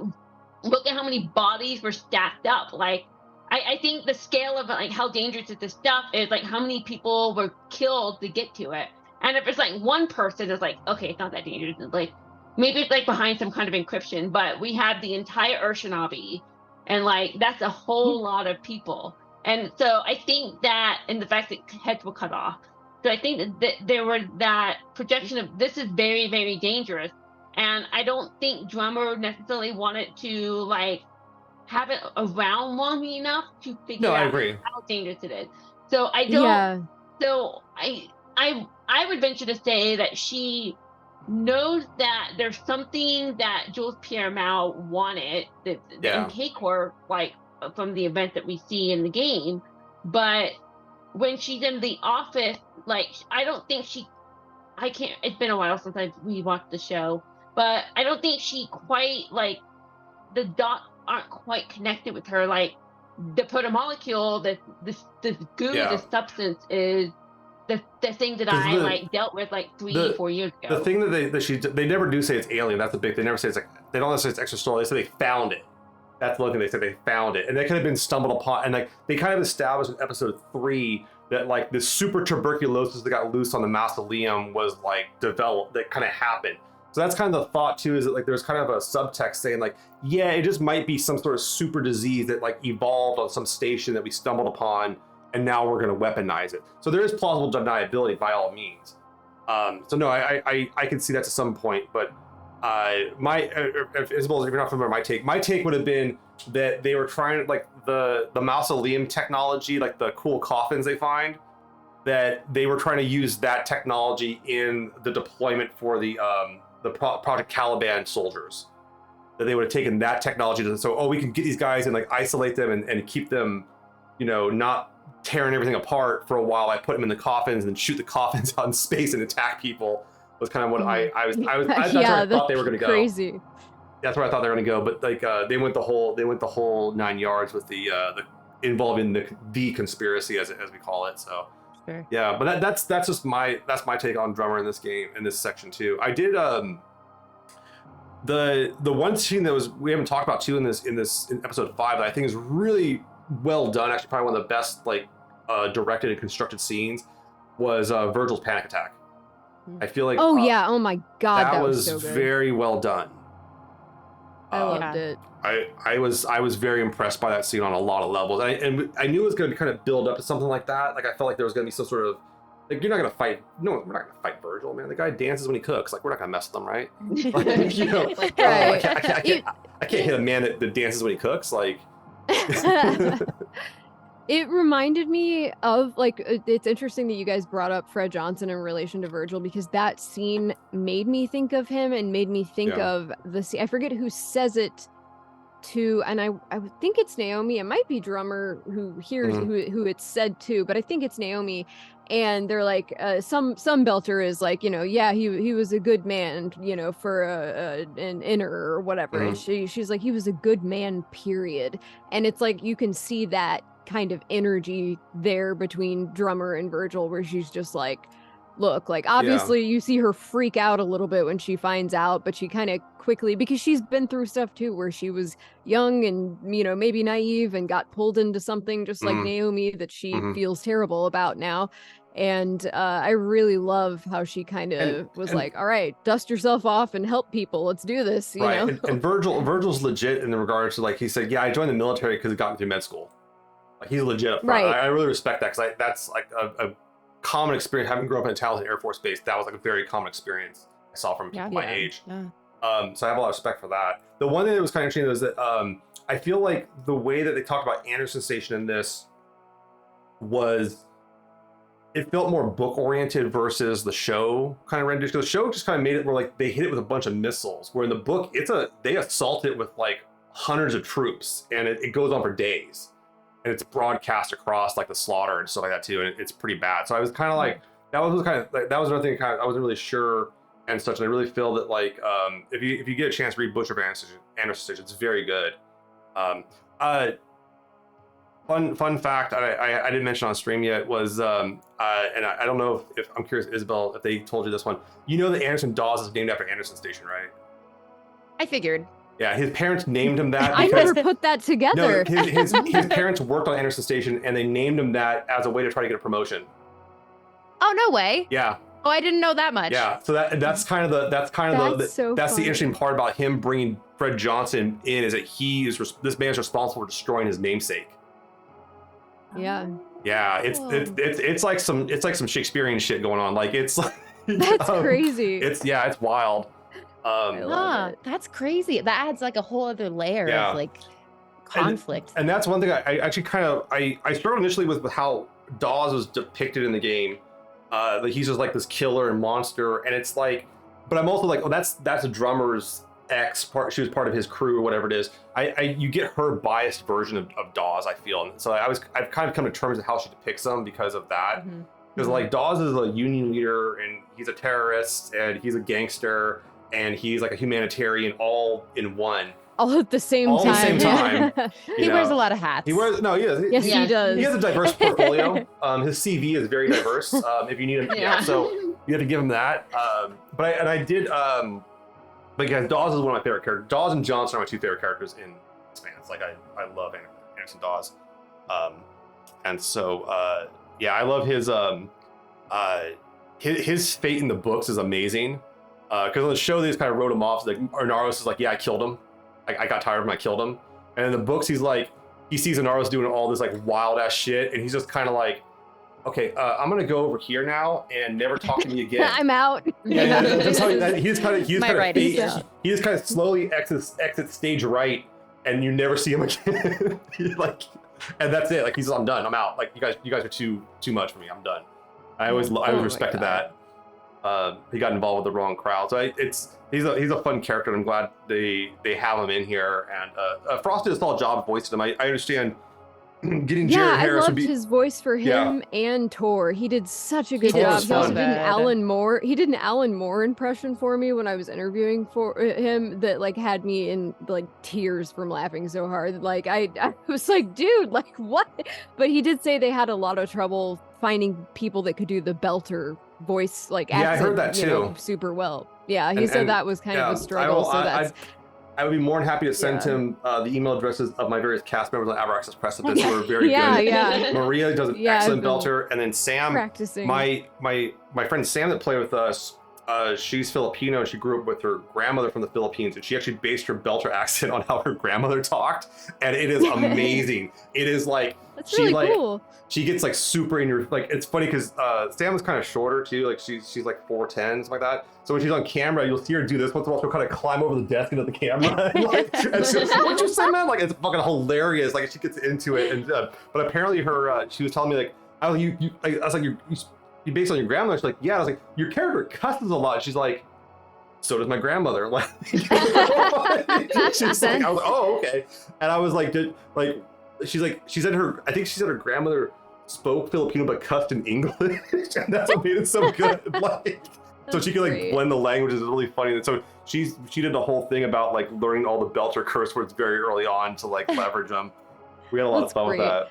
look at how many bodies were stacked up. Like, I think the scale of like how dangerous this stuff is, like how many people were killed to get to it. And if it's like one person, it's like, okay, it's not that dangerous. It's like, maybe it's like behind some kind of encryption, but we have the entire Urshanabi, and like that's a whole lot of people. And so I think that, and the fact that heads were cut off. So I think that there were that projection of this is very, very dangerous. And I don't think Drummer necessarily wanted to like have it around long enough to figure out how dangerous it is. So I don't. Yeah. So I would venture to say that she knows that there's something that Jules Pierre Mao wanted, the MK core, like from the event that we see in the game, but when she's in the office, like I don't think it's been a while since we watched the show, but I don't think she quite like the dots aren't quite connected with her. Like the proto-molecule, this goo, this substance is the thing that I like dealt with like 4 years ago. The thing that they never do say it's alien. That's the big. They never say it's like, they don't say it's extrasolar. They say they found it. That's the one thing they said, they found it, and that could have been stumbled upon. And like they kind of established in episode 3 that like this super tuberculosis that got loose on the mausoleum was like developed, that kind of happened. So that's kind of the thought too, is that like there's kind of a subtext saying like, yeah, it just might be some sort of super disease that like evolved on some station that we stumbled upon, and now we're going to weaponize it. So there is plausible deniability by all means. So no, I can see that to some point, but Isabel, if you're not familiar with my take would have been that they were trying, like the mausoleum technology, like the cool coffins they find, that they were trying to use that technology in the deployment for the Project Caliban soldiers. That they would have taken that technology we can get these guys and like isolate them and keep them, not tearing everything apart for a while. I put them in the coffins and shoot the coffins out in space and attack people. Was kind of what that's where I thought they were going to go. Crazy. That's where I thought they were going to go, but like they went the whole 9 yards with the involving the conspiracy as we call it. So sure. Yeah, but that's just my take on Drummer in this game, in this section too. I did the one scene that we haven't talked about too in episode 5 that I think is really well done, actually probably one of the best like directed and constructed scenes, was Virgil's panic attack. I feel like oh my god, that was so good. Very well done. I loved it. I was very impressed by that scene on a lot of levels, and I knew it was going to kind of build up to something like that. Like I felt like there was going to be some sort of like, you're not going to fight. No, we're not going to fight Virgil, man. The guy dances when he cooks. Like we're not going to mess with him, right? Like, I can't hit a man that dances when he cooks. Like. It reminded me of, like, it's interesting that you guys brought up Fred Johnson in relation to Virgil, because that scene made me think of him and made me think of the scene. I forget who says it to, and I think it's Naomi. It might be Drummer who hears who it's said to, but I think it's Naomi. And they're like, some belter is like, yeah, he was a good man, for an inner or whatever. And she's like, he was a good man, period. And it's like you can see that kind of energy there between Drummer and Virgil, where she's just like, look, like obviously you see her freak out a little bit when she finds out, but she kind of quickly, because she's been through stuff too, where she was young and maybe naive and got pulled into something just like Naomi that she feels terrible about now. And I really love how she kind of was like, all right, dust yourself off and help people, let's do this, you know. And Virgil's legit in regards to, like, he said, yeah, I joined the military because it got me through med school. Like, he's legit up front. I really respect that, because that's like a common experience. Having grown up in a Telltale Air Force Base, that was like a very common experience I saw from my age. So I have a lot of respect for that. The one thing that was kind of interesting was that I feel like the way that they talked about Anderson Station in this was, it felt more book oriented versus the show kind of rendition. The show just kind of made it where, like, they hit it with a bunch of missiles, where in the book they assault it with like hundreds of troops, and it goes on for days. And it's broadcast across like the slaughter and stuff like that too, and it's pretty bad. So I was kind of like, that was another thing I wasn't really sure and such. And I really feel that, like, if you get a chance to read Butcher of Anderson Station, it's very good. Fun fact I didn't mention on stream yet was and I don't know if I'm curious, Isabel, if they told you this one. You know that Anderson Dawes is named after Anderson Station, right? I figured. Yeah, his parents named him that. I never put that together. No, his parents worked on Anderson Station, and they named him that as a way to try to get a promotion. Oh, no way. Yeah. Oh, I didn't know that much. Yeah, so that's the interesting part about him bringing Fred Johnson in, is that this man's responsible for destroying his namesake. Yeah. Yeah, it's like some Shakespearean shit going on. Like, it's like, that's crazy. It's wild. That's crazy. That adds like a whole other layer of like conflict. And that's one thing I actually I struggled initially with how Dawes was depicted in the game. That he's just like this killer and monster, and it's like, but I'm also like, oh, that's a Drummer's ex part. She was part of his crew or whatever it is. You get her biased version of Dawes, I feel, and so I've kind of come to terms with how she depicts him because of that. Because like Dawes is a union leader, and he's a terrorist, and he's a gangster, and he's like a humanitarian, all in one. All at the same time. He wears a lot of hats. He does. He does. He has a diverse portfolio. His CV is very diverse. If you need him, so you have to give him that. But Dawes is one of my favorite characters. Dawes and Johnson are my two favorite characters in Expanse. Like, I love Anderson Dawes. And so I love his fate in the books is amazing. Because on the show they just kind of wrote him off. Like, Arnaros is like, yeah, I killed him. I got tired of him, I killed him. And in the books, he's like, he sees Arnaros doing all this like wild ass shit, and he's just kind of like, okay, I'm gonna go over here now and never talk to me again. I'm out. That's how he just kind of slowly exits stage right, and you never see him again. Like, and that's it. Like, I'm done. I'm out. Like, you guys are too much for me. I'm done. I always respected that. He got involved with the wrong crowd, so he's a fun character, and I'm glad they have him in here. And Frost did a solid job voicing him. I understand getting Jared Harris. I loved his voice for him and Tor. He did such a good job. He also did an Alan Moore. He did an Alan Moore impression for me when I was interviewing for him that like had me in like tears from laughing so hard. Like I was like, dude, like what? But he did say they had a lot of trouble finding people that could do the belter voice, like accent, I heard that too. Super well. Yeah, he said that was kind of a struggle. I would be more than happy to send him the email addresses of my various cast members on Avro Access Precipice who are very good. Yeah. Maria does an excellent belter, and then Sam, practicing. My friend Sam that played with us, she's Filipino. She grew up with her grandmother from the Philippines, and she actually based her belter accent on how her grandmother talked, and it is amazing. It is like, that's really cool. She gets like super in your, like, it's funny because Sam was kind of shorter too, like she's like 4'10", something like that. So when she's on camera, you'll see her do this once in a while. She'll kind of climb over the desk into the camera. And she'll, what'd you say, man? Like, it's fucking hilarious. Like, she gets into it. And but apparently she was telling me like, oh, I was like, you based on your grandmother? She's like, yeah. I was like, your character cusses a lot. She's like, so does my grandmother. Like, she's like, I was like, oh, okay. And I was like, she's like, I think she said her grandmother spoke Filipino but cussed in English, and that's what made it so good. Like, so she could like blend the languages. It's really funny. And so she did the whole thing about like learning all the Belter curse words very early on to like leverage them. We had a lot of fun with that.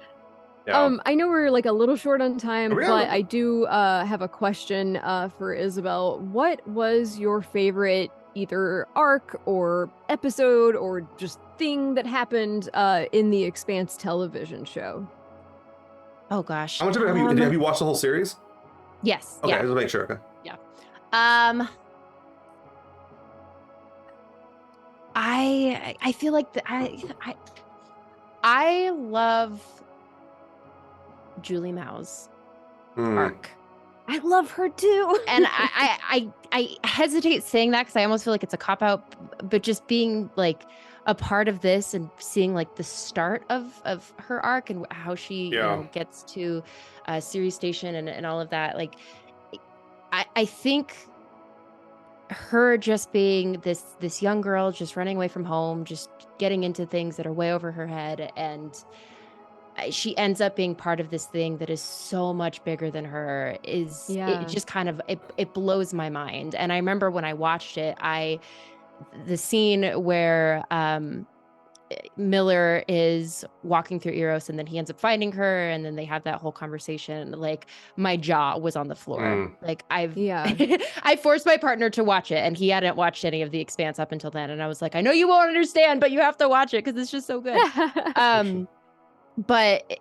Yeah. I know we're like a little short on time, Really? but I do have a question for Isabel. What was your favorite either arc or episode or just thing that happened in the Expanse television show? Oh gosh. How much of it have you watched the whole series? Yes. Okay, Yeah. just make sure. Okay. Yeah. I feel like I love Julie Mao's arc. I love her too. And I hesitate saying that because I almost feel like it's a cop-out, but just being like a part of this and seeing like the start of her arc and how she you know, gets to Siri Station and all of that, like I think her just being this young girl just running away from home, just getting into things that are way over her head, and she ends up being part of this thing that is so much bigger than her, it just kind of it blows my mind. And I remember when I watched it, the scene where Miller is walking through Eros and then he ends up finding her and then they have that whole conversation, like my jaw was on the floor. Like I forced my partner to watch it and he hadn't watched any of the Expanse up until then, and I was like, I know you won't understand, but you have to watch it because it's just so good. But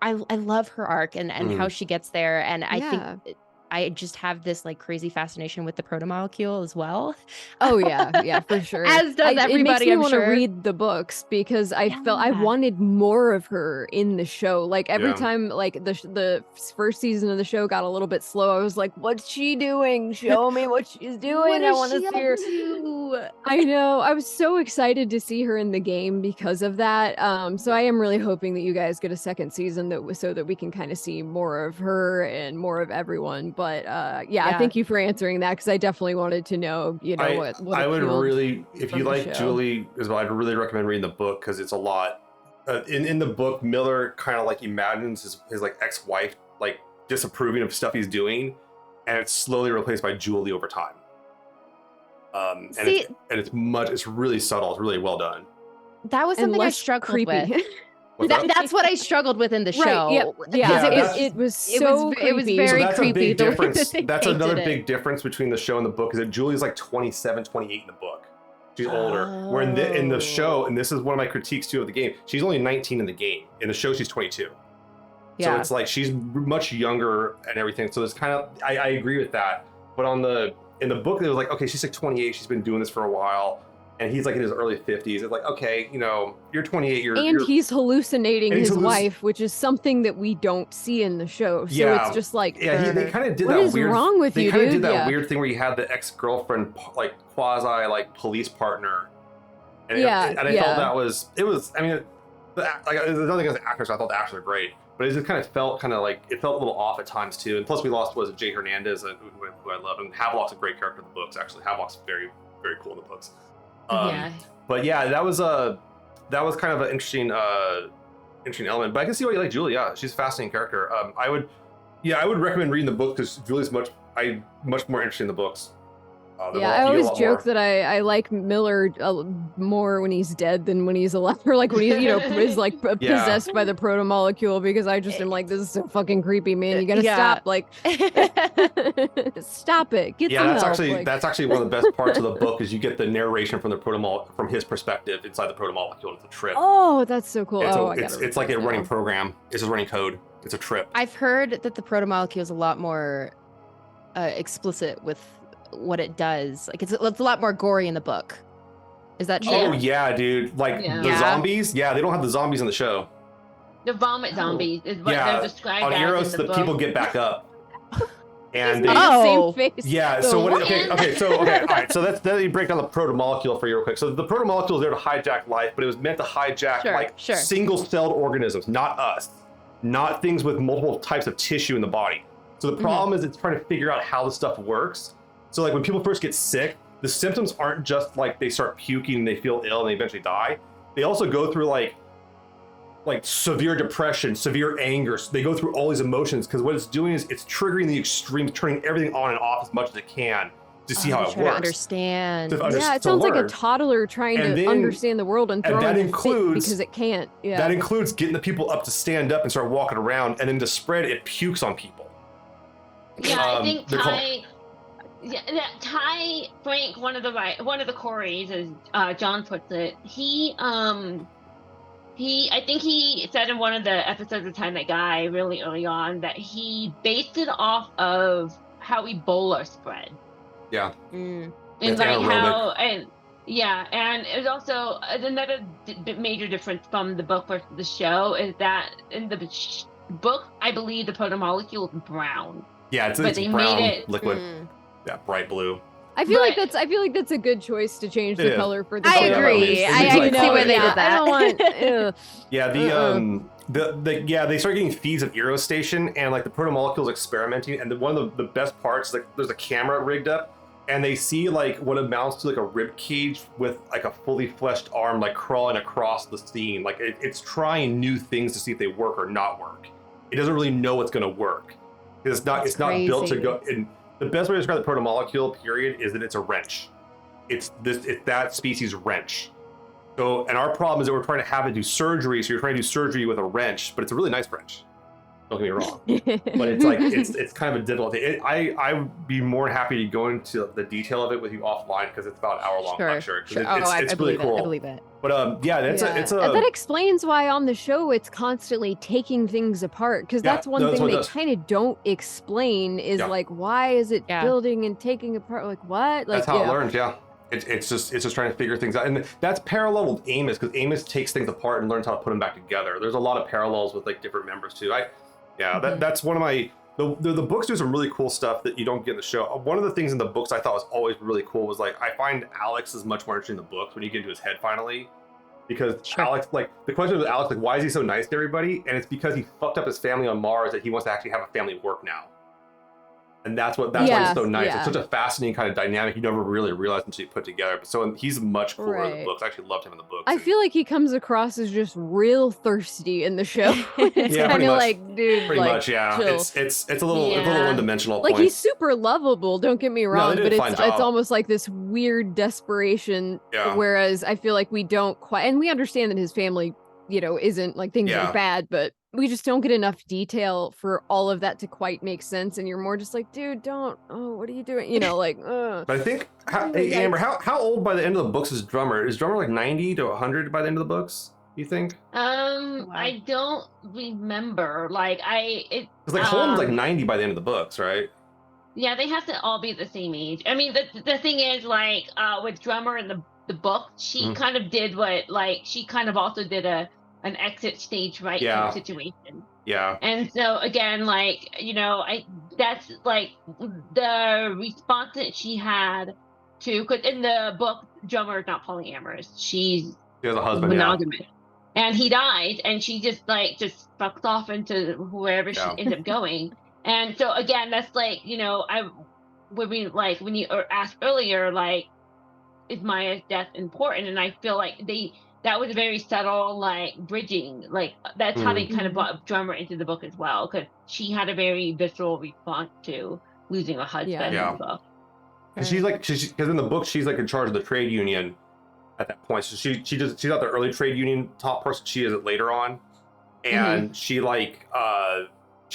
I love her arc and how she gets there, and I think I just have this like crazy fascination with the proto-molecule as well. Oh yeah, for sure. As does everybody. It makes me want to read the books because I felt I wanted more of her in the show. Like every time, like the first season of the show got a little bit slow, I was like, "What's she doing? Show me what she's doing. I want to see her." I know. I was so excited to see her in the game because of that. So I am really hoping that you guys get a second season so that we can kind of see more of her and more of everyone. But thank you for answering that because I definitely wanted to know, what I would really, if you like Julie as well, I'd really recommend reading the book because it's a lot. In the book, Miller kind of like imagines his like ex-wife like disapproving of stuff he's doing, and it's slowly replaced by Julie over time. It's really subtle. It's really well done. That was something I struggled with. That's what I struggled with in the show. It was so creepy. It was very creepy. That's another big difference between the show and the book is that Julie's like 27, 28 in the book. She's older. Where in the show, and this is one of my critiques too of the game, she's only 19 in the game. In the show, she's 22. So it's like she's much younger and everything. So it's kind of I agree with that. But in the book, it was like, okay, she's like 28. She's been doing this for a while. And he's like in his early 50s. It's like, okay, you're 28. He's hallucinating his wife, which is something that we don't see in the show. So it's just like, they kind of did what that is weird. Wrong with they you, kind of dude? did that weird thing where you had the ex-girlfriend, like quasi, like police partner. And I felt that was. I mean, there's nothing against the actors. I thought the actors were great, but it just kind of felt it felt a little off at times too. And plus, we lost Jay Hernandez, who I love, and Havelock's a great character in the books. Actually, Havelock's very, very cool in the books. But yeah, that was kind of an interesting element. But I can see why you like Julie. Yeah, she's a fascinating character. I would recommend reading the book because Julie's much more interesting in the books. I always joke that I like Miller more when he's dead than when he's alive, or like when he is like possessed by the proto molecule, because I just am like, this is so fucking creepy, man. You gotta stop, like stop it. Get some help. That's actually one of the best parts of the book is you get the narration from from his perspective inside the proto molecule. It's a trip. Oh, that's so cool. It's like a running program. It's just running code. It's a trip. I've heard that the proto molecule is a lot more explicit with what it does. Like it's a lot more gory in the book. Is that true? Oh yeah, dude. Like the zombies. Yeah, they don't have the zombies in the show. The vomit zombies is what they're described on as Eros, in the book. People get back up. And same face. Yeah. So all right. So then you break down the proto molecule for you real quick. So the proto molecule is there to hijack life, but it was meant to hijack single-celled organisms, not us, not things with multiple types of tissue in the body. So the problem is it's trying to figure out how the stuff works. So like when people first get sick, the symptoms aren't just like they start puking and they feel ill and they eventually die. They also go through like severe depression, severe anger. So they go through all these emotions because what it's doing is it's triggering the extremes, turning everything on and off as much as it can to see how it try works. to understand. Yeah, it sounds like a toddler trying to understand the world and throwing a fit because it can't. Yeah. That includes getting the people up to stand up and start walking around, and then to spread it pukes on people. Yeah, I think Ty Frank, one of the Corys, as John puts it, I think he said in one of the episodes of Time That Guy really early on that he based it off of how Ebola spread. Yeah. And it's like anaerobic. and it was also another major difference from the book versus the show is that in the book, I believe the protomolecule is brown. Yeah, it's they brown made it liquid. Yeah, bright blue. I feel like that's a good choice to change the color for the show. I agree. I can see where they did that. I don't want. Yeah, they start getting feeds of Aerostation, and like the protomolecules experimenting, and one of the best parts, like there's a camera rigged up, and they see like what amounts to like a rib cage with like a fully fleshed arm like crawling across the scene. Like it's trying new things to see if they work or not work. It doesn't really know what's going to work. It's not built to go. And the best way to describe the protomolecule period is that it's a wrench. It's that species wrench. So, and our problem is that we're trying to have it do surgery. So you're trying to do surgery with a wrench, but it's a really nice wrench. Don't get me wrong. But it's like it's kind of a difficult thing. I would be more happy to go into the detail of it with you offline because it's about an hour-long lecture. Sure. It's really cool. I believe it. But that explains why on the show it's constantly taking things apart because that's one thing they kind of don't explain is like why is it building and taking apart, like what? Like that's how it learns. Yeah. It's just trying to figure things out, and that's parallel with Amos because Amos takes things apart and learns how to put them back together. There's a lot of parallels with like different members too. That's one of my the books do some really cool stuff that you don't get in the show. One of the things in the books I thought was always really cool was like I find Alex is much more interesting in the books when you get into his head finally, because Alex, like the question with Alex, like why is he so nice to everybody, and it's because he fucked up his family on Mars that he wants to actually have a family at work now. And that's why it's so nice. It's such a fascinating kind of dynamic you never really realize until you put together. But so he's much cooler in the books. I actually loved him in the books. I feel like he comes across as just real thirsty in the show. It's kind of like, dude, pretty much, yeah. Chill. It's a little one-dimensional. Like he's super lovable. Don't get me wrong, but it's almost like this weird desperation. Yeah. Whereas I feel like we don't quite, and we understand that his family, isn't like things are bad, but we just don't get enough detail for all of that to quite make sense. And you're more just like, dude, don't. Oh, what are you doing? But I think, Amber, how old by the end of the books is Drummer? Is Drummer like 90 to 100 by the end of the books? You think? I don't remember. It's like Holmes like 90 by the end of the books, right? Yeah, they have to all be the same age. I mean, the thing is, like, with Drummer in the book, she kind of did she kind of also did an exit stage right situation. Yeah. And so again, that's like the response that she had to, because in the book, Drummer is not polyamorous. She has a husband, monogamous. And he died, and she just fucked off into wherever she ended up going. And so again, that's when you asked earlier, is Maya's death important? And I feel like that was a very subtle bridging. That's how they kind of brought Drummer into the book as well, because she had a very visceral response to losing a husband in the book. Because in the book she's in charge of the trade union at that point. So she's not the early trade union top person. She is it later on, and she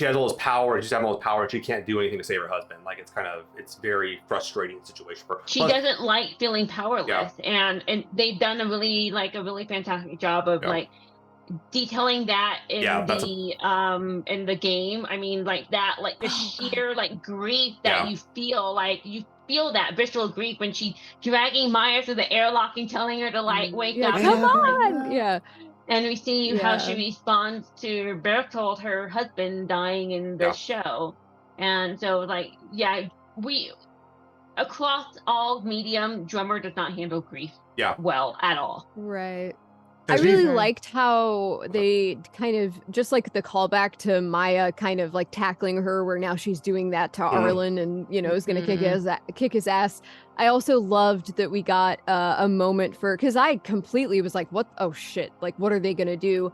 has all this power. She's having all this power, and she can't do anything to save her husband. It's very frustrating situation for her. She doesn't like feeling powerless, and they've done a really fantastic job of detailing that in the game. I mean, the sheer grief that you feel, you feel that visceral grief when she's dragging Maya through the airlock and telling her to wake up. Come on, yeah. And we see how she responds to Bertolt, her husband, dying in the show. And so, we, across all medium, Drummer does not handle grief well at all. Right. I And really she's- liked how they kind of just like the callback to Maya kind of like tackling her where now she's doing that to Arlen and is going to kick his ass. I also loved that we got a moment for cuz I completely was like what oh shit like what are they going to do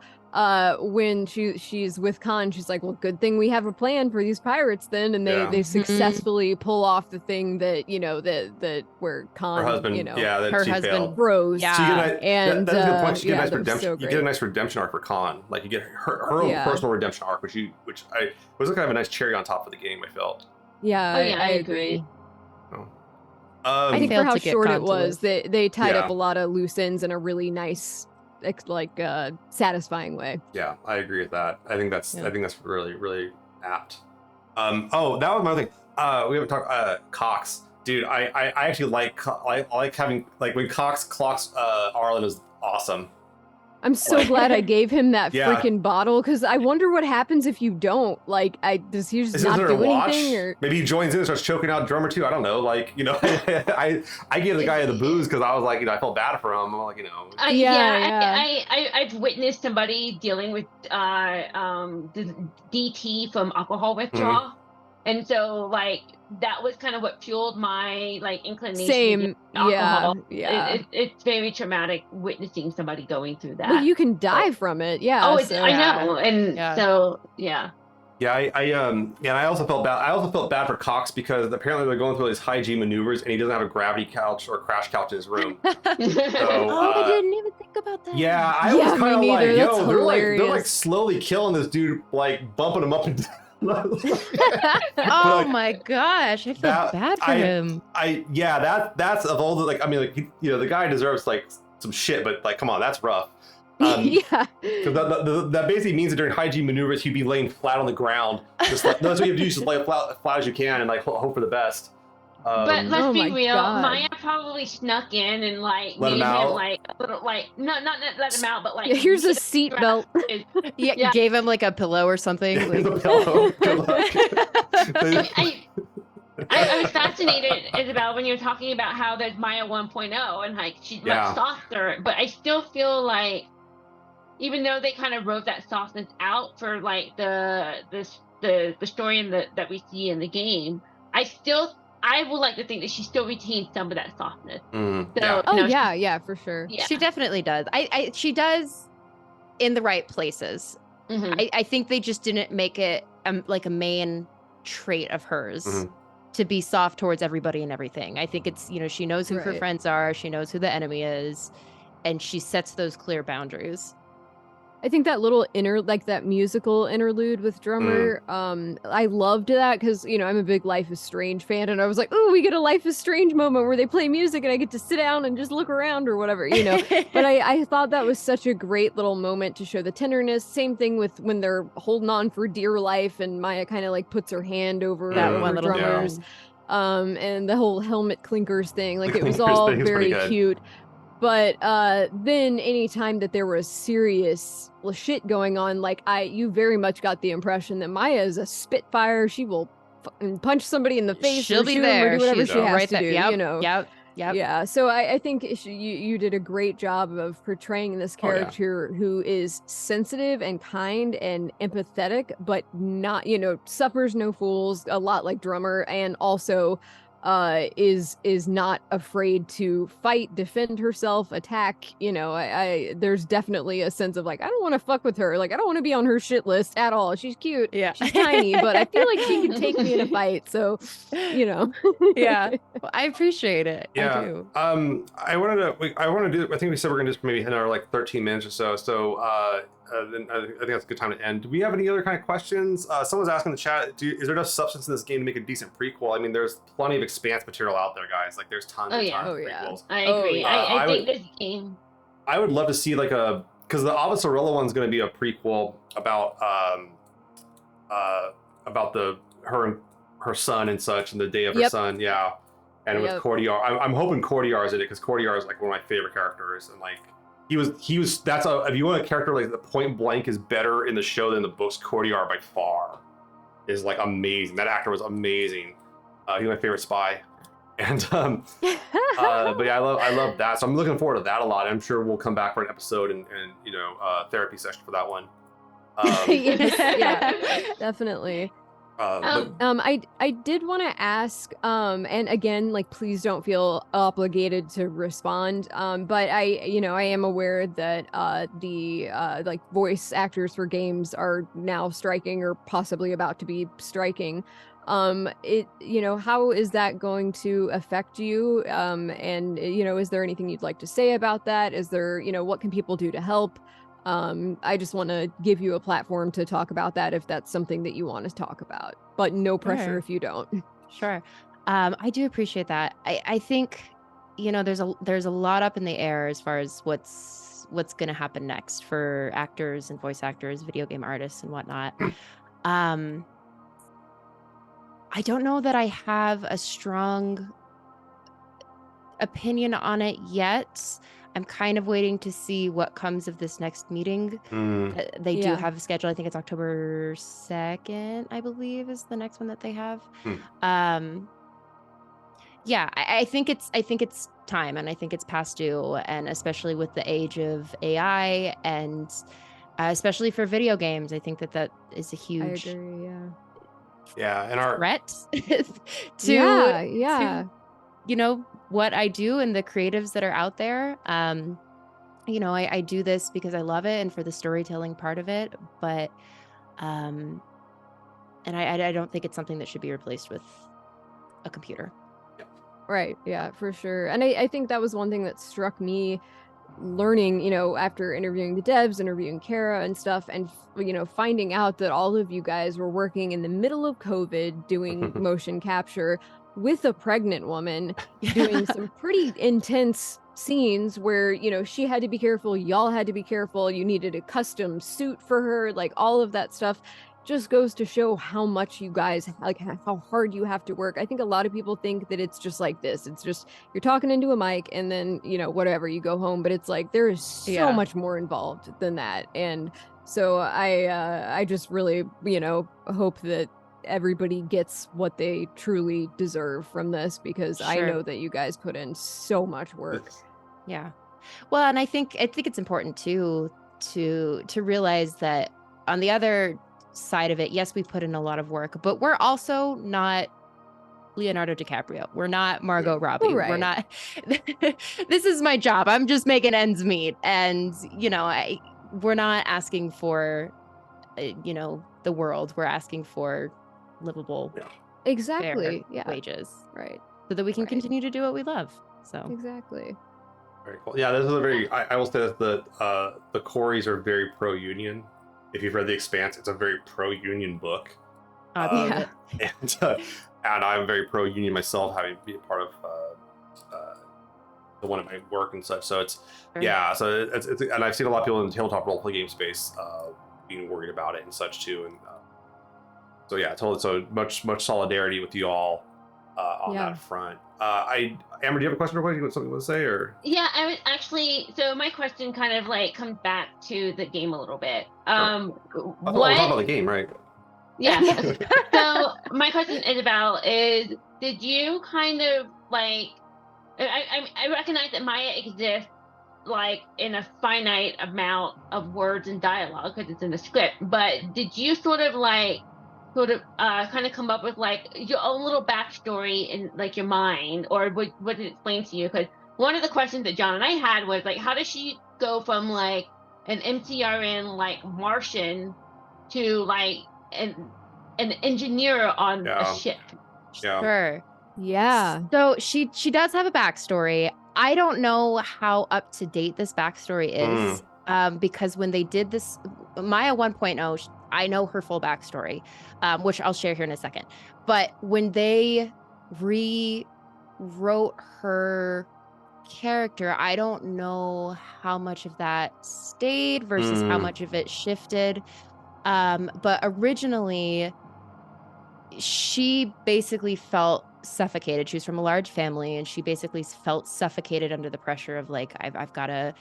when she's with Khan. She's like, well, good thing we have a plan for these pirates then, and they successfully pull off the thing that that where Khan her husband, that her she husband failed. froze. Yeah. So you get And that's a good point. She get a nice that was redemption. so You get a great. nice redemption arc for Khan. Like you get her own personal redemption arc, which was kind of a nice cherry on top of the game. I felt. Yeah, Oh, yeah, I I agree. Oh. I think for failed how to get short it Khan to was, live. they tied up a lot of loose ends in a really nice, satisfying way. Yeah, I agree with that. I think that's really really apt. Oh, that was my other thing. We haven't talked Cox, dude. I actually like having like when Cox clocks Arlen is awesome. I'm so glad I gave him that Yeah. freaking bottle because I wonder what happens if you don't. Like, does he just not do anything? Or Maybe he joins in and starts choking out drummer too. I don't know. Like, I gave the guy the booze because I was like, I felt bad for him. I'm like, I've witnessed somebody dealing with the DT from alcohol withdrawal, and so like that was kind of what fueled my like inclination. Same, to alcohol. yeah. It's very traumatic witnessing somebody going through that. Well, you can die from it, yeah. Oh, so. I know, and so yeah. Yeah, I also felt bad. I also felt bad for Cox because apparently they're going through these hygiene maneuvers, and he doesn't have a gravity couch or crash couch in his room. So, I didn't even think about that. Yeah, I was kind of like, That's yo, hilarious. they're like slowly killing this dude, like bumping him up and down. Oh my gosh, I feel bad for him. That's of all the the guy deserves like some shit, but like, come on, that's rough. Yeah. Because that basically means that during hygiene maneuvers, he'd be laying flat on the ground. Just like, that's what you have to do, just lay flat as you can and like hope for the best. But let's be real, God. Maya probably snuck in and like Let made him out? like a little like not let him out, but like Here's a seatbelt. Yeah, gave him like a pillow or something. Here's Like... a pillow. Good luck. I was fascinated, Isabel, when you were talking about how there's Maya 1.0 and like she's much softer, but I still feel like even though they kind of wrote that softness out for like the story in that we see in the game, I would like to think that she still retains some of that softness. For sure. Yeah. She definitely does. She does in the right places. Mm-hmm. I think they just didn't make it like a main trait of hers to be soft towards everybody and everything. I think it's, she knows who her friends are. She knows who the enemy is. And she sets those clear boundaries. I think that little that musical interlude with drummer, I loved that because, I'm a big Life is Strange fan, and I was like, oh, we get a Life is Strange moment where they play music and I get to sit down and just look around or whatever, But I thought that was such a great little moment to show the tenderness. Same thing with when they're holding on for dear life and Maya kind of like puts her hand over that one little drummers. And the whole helmet clinkers thing, like it was all very cute. But then anytime that there was serious shit going on, like you very much got the impression that Maya is a spitfire. She will punch somebody in the face. She'll be there. Or do whatever she has right to do. Yep. Yeah. So I think you did a great job of portraying this character who is sensitive and kind and empathetic, but not, suffers no fools, a lot like Drummer, and also is not afraid to fight, defend herself, attack. There's definitely a sense of like, I don't want to fuck with her. Like, I don't want to be on her shit list at all. She's cute. Yeah. She's tiny, but I feel like she can take me in a fight. So, Yeah. Well, I appreciate it. Yeah. I do. I think we said we're gonna just maybe hit our like 13 minutes or so. So then I think that's a good time to end. Do we have any other kind of questions? Someone's asking in the chat, is there enough substance in this game to make a decent prequel? I mean, there's plenty of Expanse material out there, guys. Like, there's tons of prequels. I agree. I think this game... I would love to see like because the Avasarala one's going to be a prequel about her son and such, and the day of her son. Yeah. And with Cordiar, I'm hoping Cordiar's in it because Cordiar is like one of my favorite characters, and like he was if you want a character like the point blank is better in the show than the books, Cordiar by far is like amazing. That actor was amazing. He's my favorite spy. And but yeah, I love that. So I'm looking forward to that a lot. I'm sure we'll come back for an episode and therapy session for that one. Yes, yeah, definitely. But I did want to ask, and again, like, please don't feel obligated to respond. But I am aware that the like voice actors for games are now striking or possibly about to be striking. How is that going to affect you? And is there anything you'd like to say about that? Is there, what can people do to help? I just want to give you a platform to talk about that if that's something that you want to talk about, but no pressure Sure. if you don't. Sure. I do appreciate that. I think, there's a lot up in the air as far as what's going to happen next for actors and voice actors, video game artists and whatnot. I don't know that I have a strong opinion on it yet. I'm kind of waiting to see what comes of this next meeting. They do Yeah. have a schedule. I think it's October 2nd, I believe, is the next one that they have. Yeah, I think it's time, and I think it's past due, and especially with the age of AI, and especially for video games, I think that is a I huge agree. yeah, and our threat to Yeah. what I do and the creatives that are out there. I do this because I love it and for the storytelling part of it, but and I don't think it's something that should be replaced with a computer. Right. Yeah, for sure. And I think that was one thing that struck me learning, after interviewing the devs, interviewing Kara and stuff, and, finding out that all of you guys were working in the middle of COVID doing motion capture with a pregnant woman, doing some pretty intense scenes where, she had to be careful, y'all had to be careful, you needed a custom suit for her, like all of that stuff just goes to show how much you guys, like, how hard you have to work. I think a lot of people think that it's just like this. It's just you're talking into a mic and then, whatever, you go home. But it's like there is so Yeah. much more involved than that. And so I just really, hope that everybody gets what they truly deserve from this, because I Sure. know that you guys put in so much work. Yeah. Well, and I think it's important too to realize that on the other side of it, yes, we put in a lot of work, but we're also not Leonardo DiCaprio. We're not Margot Robbie. Well, right. We're not. This is my job. I'm just making ends meet, and we're not asking for, the world. We're asking for livable, Exactly. fair wages, Right. so that we can Right. continue to do what we love. So Exactly. very cool. Yeah, this is a very. I will say that the Coreys are very pro-union. If you've read The Expanse, it's a very pro-union book. Yeah. And I'm very pro-union myself, having been a part of the one at my work and such. So it's So it's and I've seen a lot of people in the tabletop role-play game space being worried about it and such too. And so yeah, totally. So much solidarity with you all on that front. Amber, do you have a question or something you want to say, or? Yeah, I would actually. So my question kind of like comes back to the game a little bit. I thought we were talking about the game, right? Yeah. So my question, Isabel, is did you kind of like? I recognize that Maya exists like in a finite amount of words and dialogue because it's in the script. But did you kind of come up with like your own little backstory in like your mind, or what did it explain to you? Because one of the questions that John and I had was like, how does she go from like an MCRN like Martian to like an engineer on a ship? Sure. Yeah. So she does have a backstory. I don't know how up to date this backstory is, because when they did this, Maya 1.0, I know her full backstory, which I'll share here in a second. But when they rewrote her character, I don't know how much of that stayed versus how much of it shifted. But originally, she basically felt suffocated. She was from a large family, and she basically felt suffocated under the pressure of like, I've got to,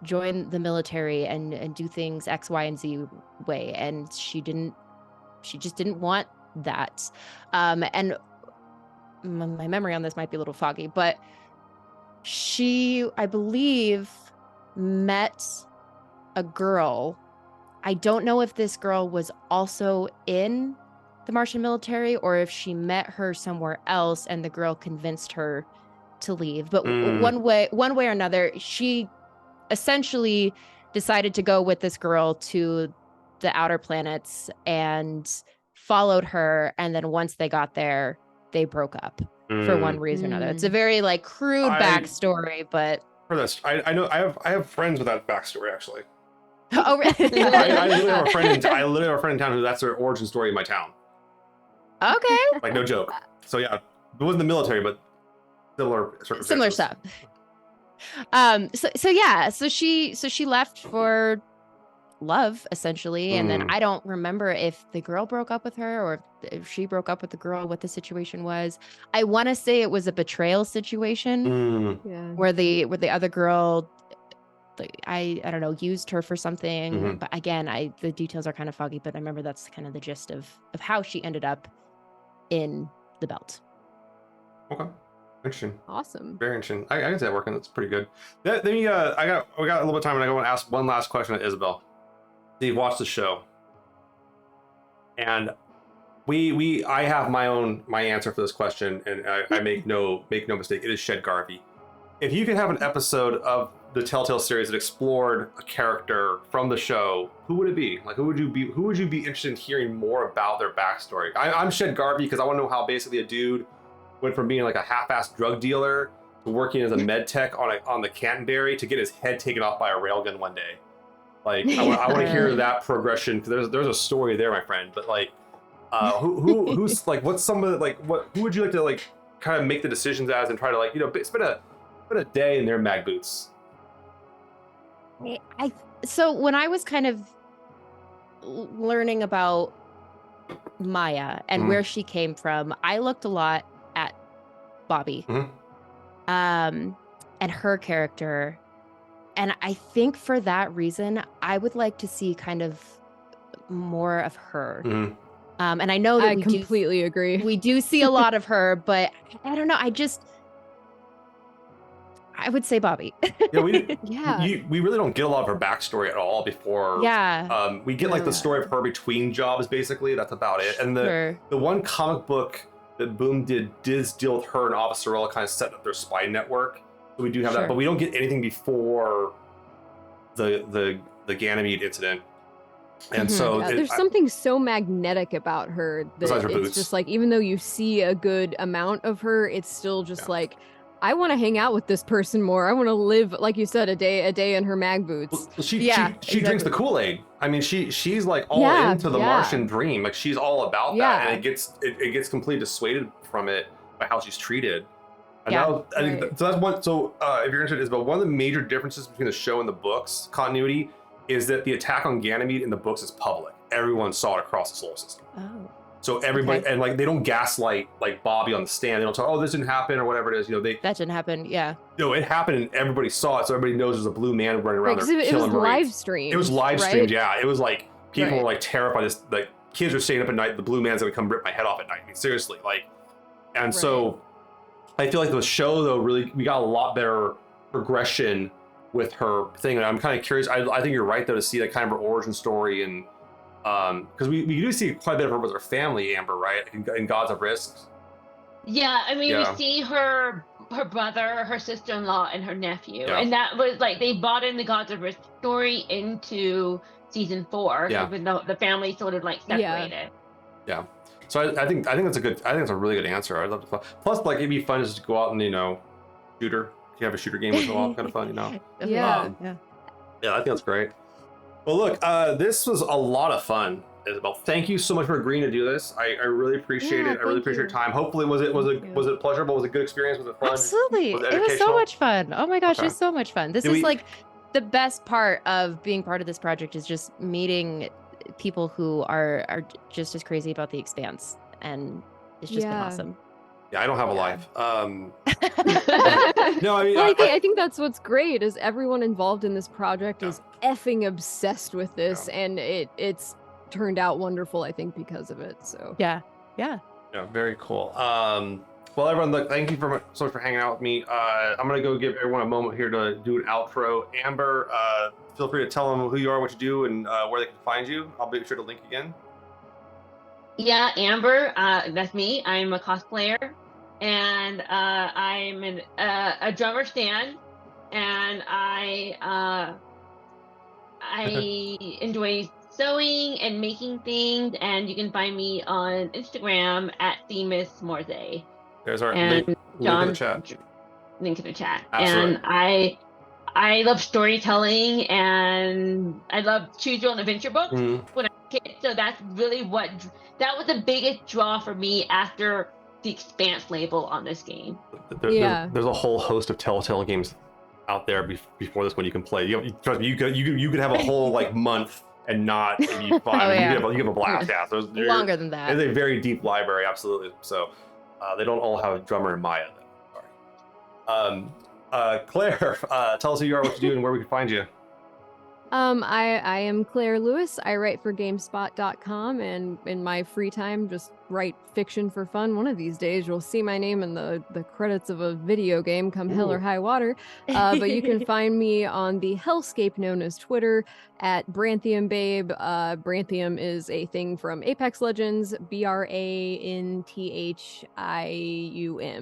join the military and do things X, Y, and Z way. And she just didn't want that. And my memory on this might be a little foggy, but she, I believe, met a girl. I don't know if this girl was also in the Martian military or if she met her somewhere else and the girl convinced her to leave. But one way or another, she essentially decided to go with this girl to the outer planets and followed her. And then once they got there, they broke up for one reason or another. It's a very like crude backstory, but for this, I know I have friends with that backstory actually. Oh, really? I literally have a friend. I literally have a friend in town who that's their origin story in my town. Okay. Like no joke. So yeah, it wasn't the military, but similar stuff. So she left for love essentially, and then I don't remember if the girl broke up with her or if she broke up with the girl, what the situation was. I want to say it was a betrayal situation where the other girl, I don't know, used her for something. But again, the details are kind of foggy, but I remember that's kind of the gist of how she ended up in the belt. Okay. Interesting. Awesome. Very interesting. I can see that working. That's pretty good. Then we got a little bit of time, and I want to ask one last question to Isabel. So you've watched the show, and I have my answer for this question, and I make no mistake. It is Shed Garvey. If you could have an episode of the Telltale series that explored a character from the show, who would it be? Like, who would you be interested in hearing more about their backstory? I'm Shed Garvey because I want to know how basically a dude went from being like a half-assed drug dealer to working as a med tech on the Canterbury to get his head taken off by a railgun one day. Like, I want to hear that progression, because there's a story there, my friend. But like, who's like, what's some of the, like, who would you like to like kind of make the decisions as and try to like, you know, spend a day in their mag boots? So when I was kind of learning about Maya and where she came from, I looked a lot at Bobby, and her character. And I think for that reason, I would like to see kind of more of her. And I know that I completely agree. We do see a lot of her, but I don't know. I would say Bobby. Yeah, we really don't get a lot of her backstory at all before. Yeah. We get like the story of her between jobs, basically. That's about it. And the one comic book that Boom did deal with her and Officerella kind of setting up their spy network. So we do have that, but we don't get anything before the Ganymede incident. And so there's something so magnetic about her that her it's boots. just like, even though you see a good amount of her, it's still just like, I want to hang out with this person more. I want to live, like you said, a day in her mag boots. Well, she drinks the Kool-Aid. I mean, she's like all into the Martian dream. Like, she's all about that, and it gets completely dissuaded from it by how she's treated. And I think so that's one. So if you're interested, Isabel, one of the major differences between the show and the books continuity is that the attack on Ganymede in the books is public. Everyone saw it across the solar system. Oh. So everybody, and like, they don't gaslight like Bobby on the stand. They don't talk, oh, this didn't happen or whatever it is. You know, that didn't happen. Yeah. No, it happened and everybody saw it. So everybody knows there's a blue man running around there killing Marines. It was live streamed. It was live streamed. Yeah. It was like, people were like terrified. This, like, kids are staying up at night. The blue man's going to come rip my head off at night. I mean, seriously. Like, and so I feel like the show though, really, we got a lot better progression with her thing. And I'm kind of curious. I think you're right though, to see that kind of her origin story, and because we do see quite a bit of her with her family, Amber, right? In Gods of Risk. Yeah, I mean, we see her brother, her sister-in-law, and her nephew, and that was like, they brought in the Gods of Risk story into season 4, even though the family sort of like separated. Yeah. So I think that's a really good answer. I'd love to. Plus, like, it'd be fun just to go out and, you know, shooter. You have a shooter game once in a while, kind of fun, you know. Yeah, I think that's great. Well, look, this was a lot of fun, Isabel. Thank you so much for agreeing to do this. I really appreciate it. I really appreciate your time. Hopefully, was it pleasurable? Was it a good experience? Was it fun? Absolutely, it was so much fun. Oh my gosh, it was so much fun. This is like the best part of being part of this project, is just meeting people who are just as crazy about the Expanse, and it's just been awesome. Yeah, I don't have a life. No, I mean, I think that's what's great, is everyone involved in this project is effing obsessed with this, and it's turned out wonderful, I think, because of it. So yeah, very cool. Well, everyone, look, thank you so much for hanging out with me. I'm going to go give everyone a moment here to do an outro. Amber, feel free to tell them who you are, what you do, and where they can find you. I'll be sure to link again. Yeah, Amber, that's me. I'm a cosplayer, and I'm a drummer stan, and I enjoy sewing and making things, and you can find me on Instagram at @TheMissMorze. There's our And link in the chat. Link in the chat. Absolutely. And I love storytelling, and I love choose your own adventure books when I was a kid. So that's really that was the biggest draw for me after the Expanse label on this game. There's a whole host of Telltale games out there before this one you can play. You could have a whole like month and not be fine. Oh, yeah. You have a blast. Yeah, so Longer than that. It's a very deep library, absolutely. So they don't all have Drummer and Maya. Sorry. Claire, tell us who you are, what you do, and where we can find you. I am Claire Lewis. I write for GameSpot.com, and in my free time, just write fiction for fun. One of these days, you'll see my name in the credits of a video game, come hell or high water. But you can find me on the hellscape known as Twitter at Branthium Babe. Branthium is a thing from Apex Legends, BRANTHIUM.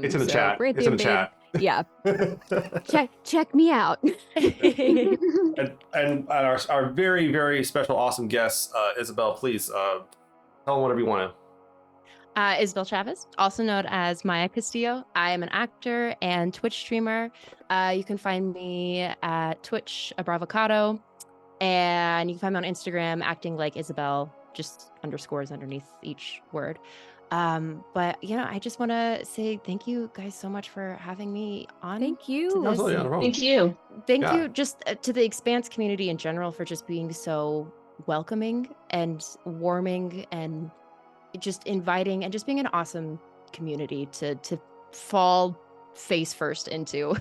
It's in the chat. Branthium It's in the Babe. chat. Yeah. check me out. and our very, very special, awesome guest, Isabel, please tell them whatever you want to. Isabel Chavez, also known as Maya Castillo. I am an actor and Twitch streamer. You can find me at Twitch, Abravocado, and you can find me on Instagram, acting like Isabel, just underscores underneath each word. But I just want to say thank you guys so much for having me on. Thank you. Thank you. Thank you just to the Expanse community in general for just being so welcoming and warming and just inviting and just being an awesome community to fall face first into.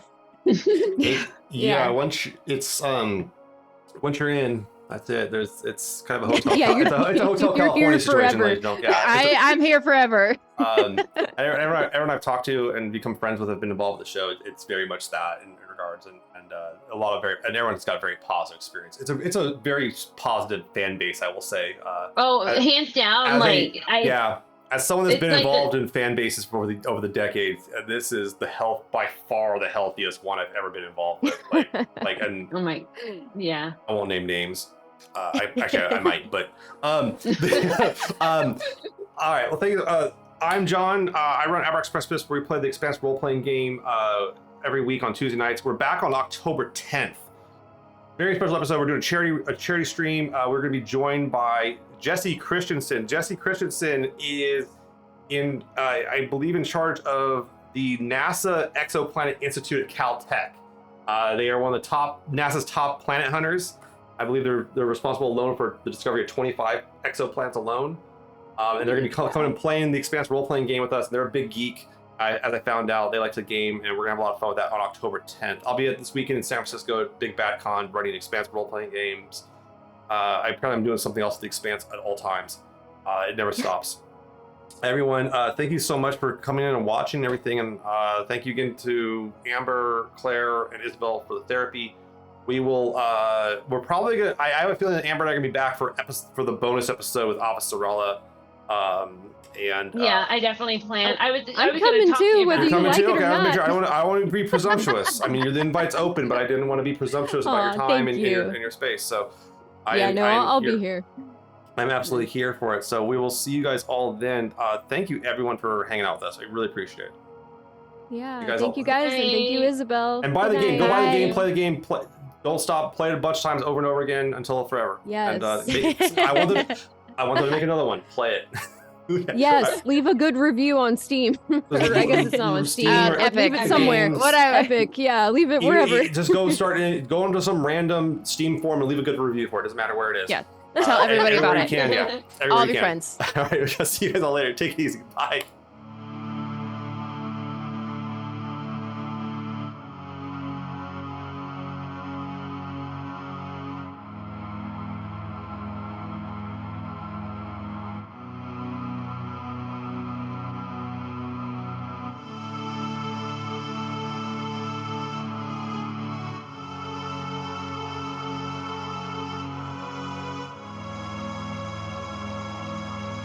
Once you're in, that's it. It's kind of a hotel. Yeah, it's a Hotel California situation. Forever. I'm here forever. Everyone I've talked to and become friends with have been involved with the show. It's very much that in regards, and everyone's got a very positive experience. It's a very positive fan base, I will say. Hands down. As someone that's been like involved in fan bases over the decades, this is by far the healthiest one I've ever been involved with. Yeah. I won't name names. I might, but all right. Well, thank you. I'm John. I run Abrax Precipice, where we play the Expanse role-playing game every week on Tuesday nights. We're back on October 10th. Very special episode. We're doing a charity stream. We're going to be joined by Jesse Christensen. Jesse Christensen is I believe, in charge of the NASA Exoplanet Institute at Caltech. They are one of NASA's top planet hunters. I believe they're responsible alone for the discovery of 25 exoplanets alone. And they're going to be coming and playing the Expanse role-playing game with us. They're a big geek. As I found out, they like the game, and we're going to have a lot of fun with that on October 10th. I'll be at this weekend in San Francisco at Big Bad Con running Expanse role-playing games. I probably am doing something else with the Expanse at all times. It never stops. Everyone, thank you so much for coming in and watching everything, and thank you again to Amber, Claire, and Isabel for the therapy. We will. We're probably gonna. I have a feeling that Amber and I are gonna be back for the bonus episode with Ava Sorella. I definitely plan. I'm coming too, whether you like it or not. I don't want to be presumptuous. I mean, the invite's open, but I didn't want to be presumptuous about your time and your space. So, I'll be here. I'm absolutely here for it. So we will see you guys all then. Thank you everyone for hanging out with us. I really appreciate it. Yeah, thank you guys, and thank you, Isabel. And buy the game. Go buy the game. Play the game. Don't stop. Play it a bunch of times over and over again until forever. Yes. And I want them to make another one. Play it. Yes, leave a good review on Steam. Or I guess it's not on Steam. Epic. Leave it somewhere. Whatever. Epic. Yeah, leave it wherever. Just go into some random Steam form and leave a good review for it. Doesn't matter where it is. Yeah. Tell everybody about it. Everybody can, yeah. All of your friends. All right, we'll just see you guys all later. Take it easy. Bye.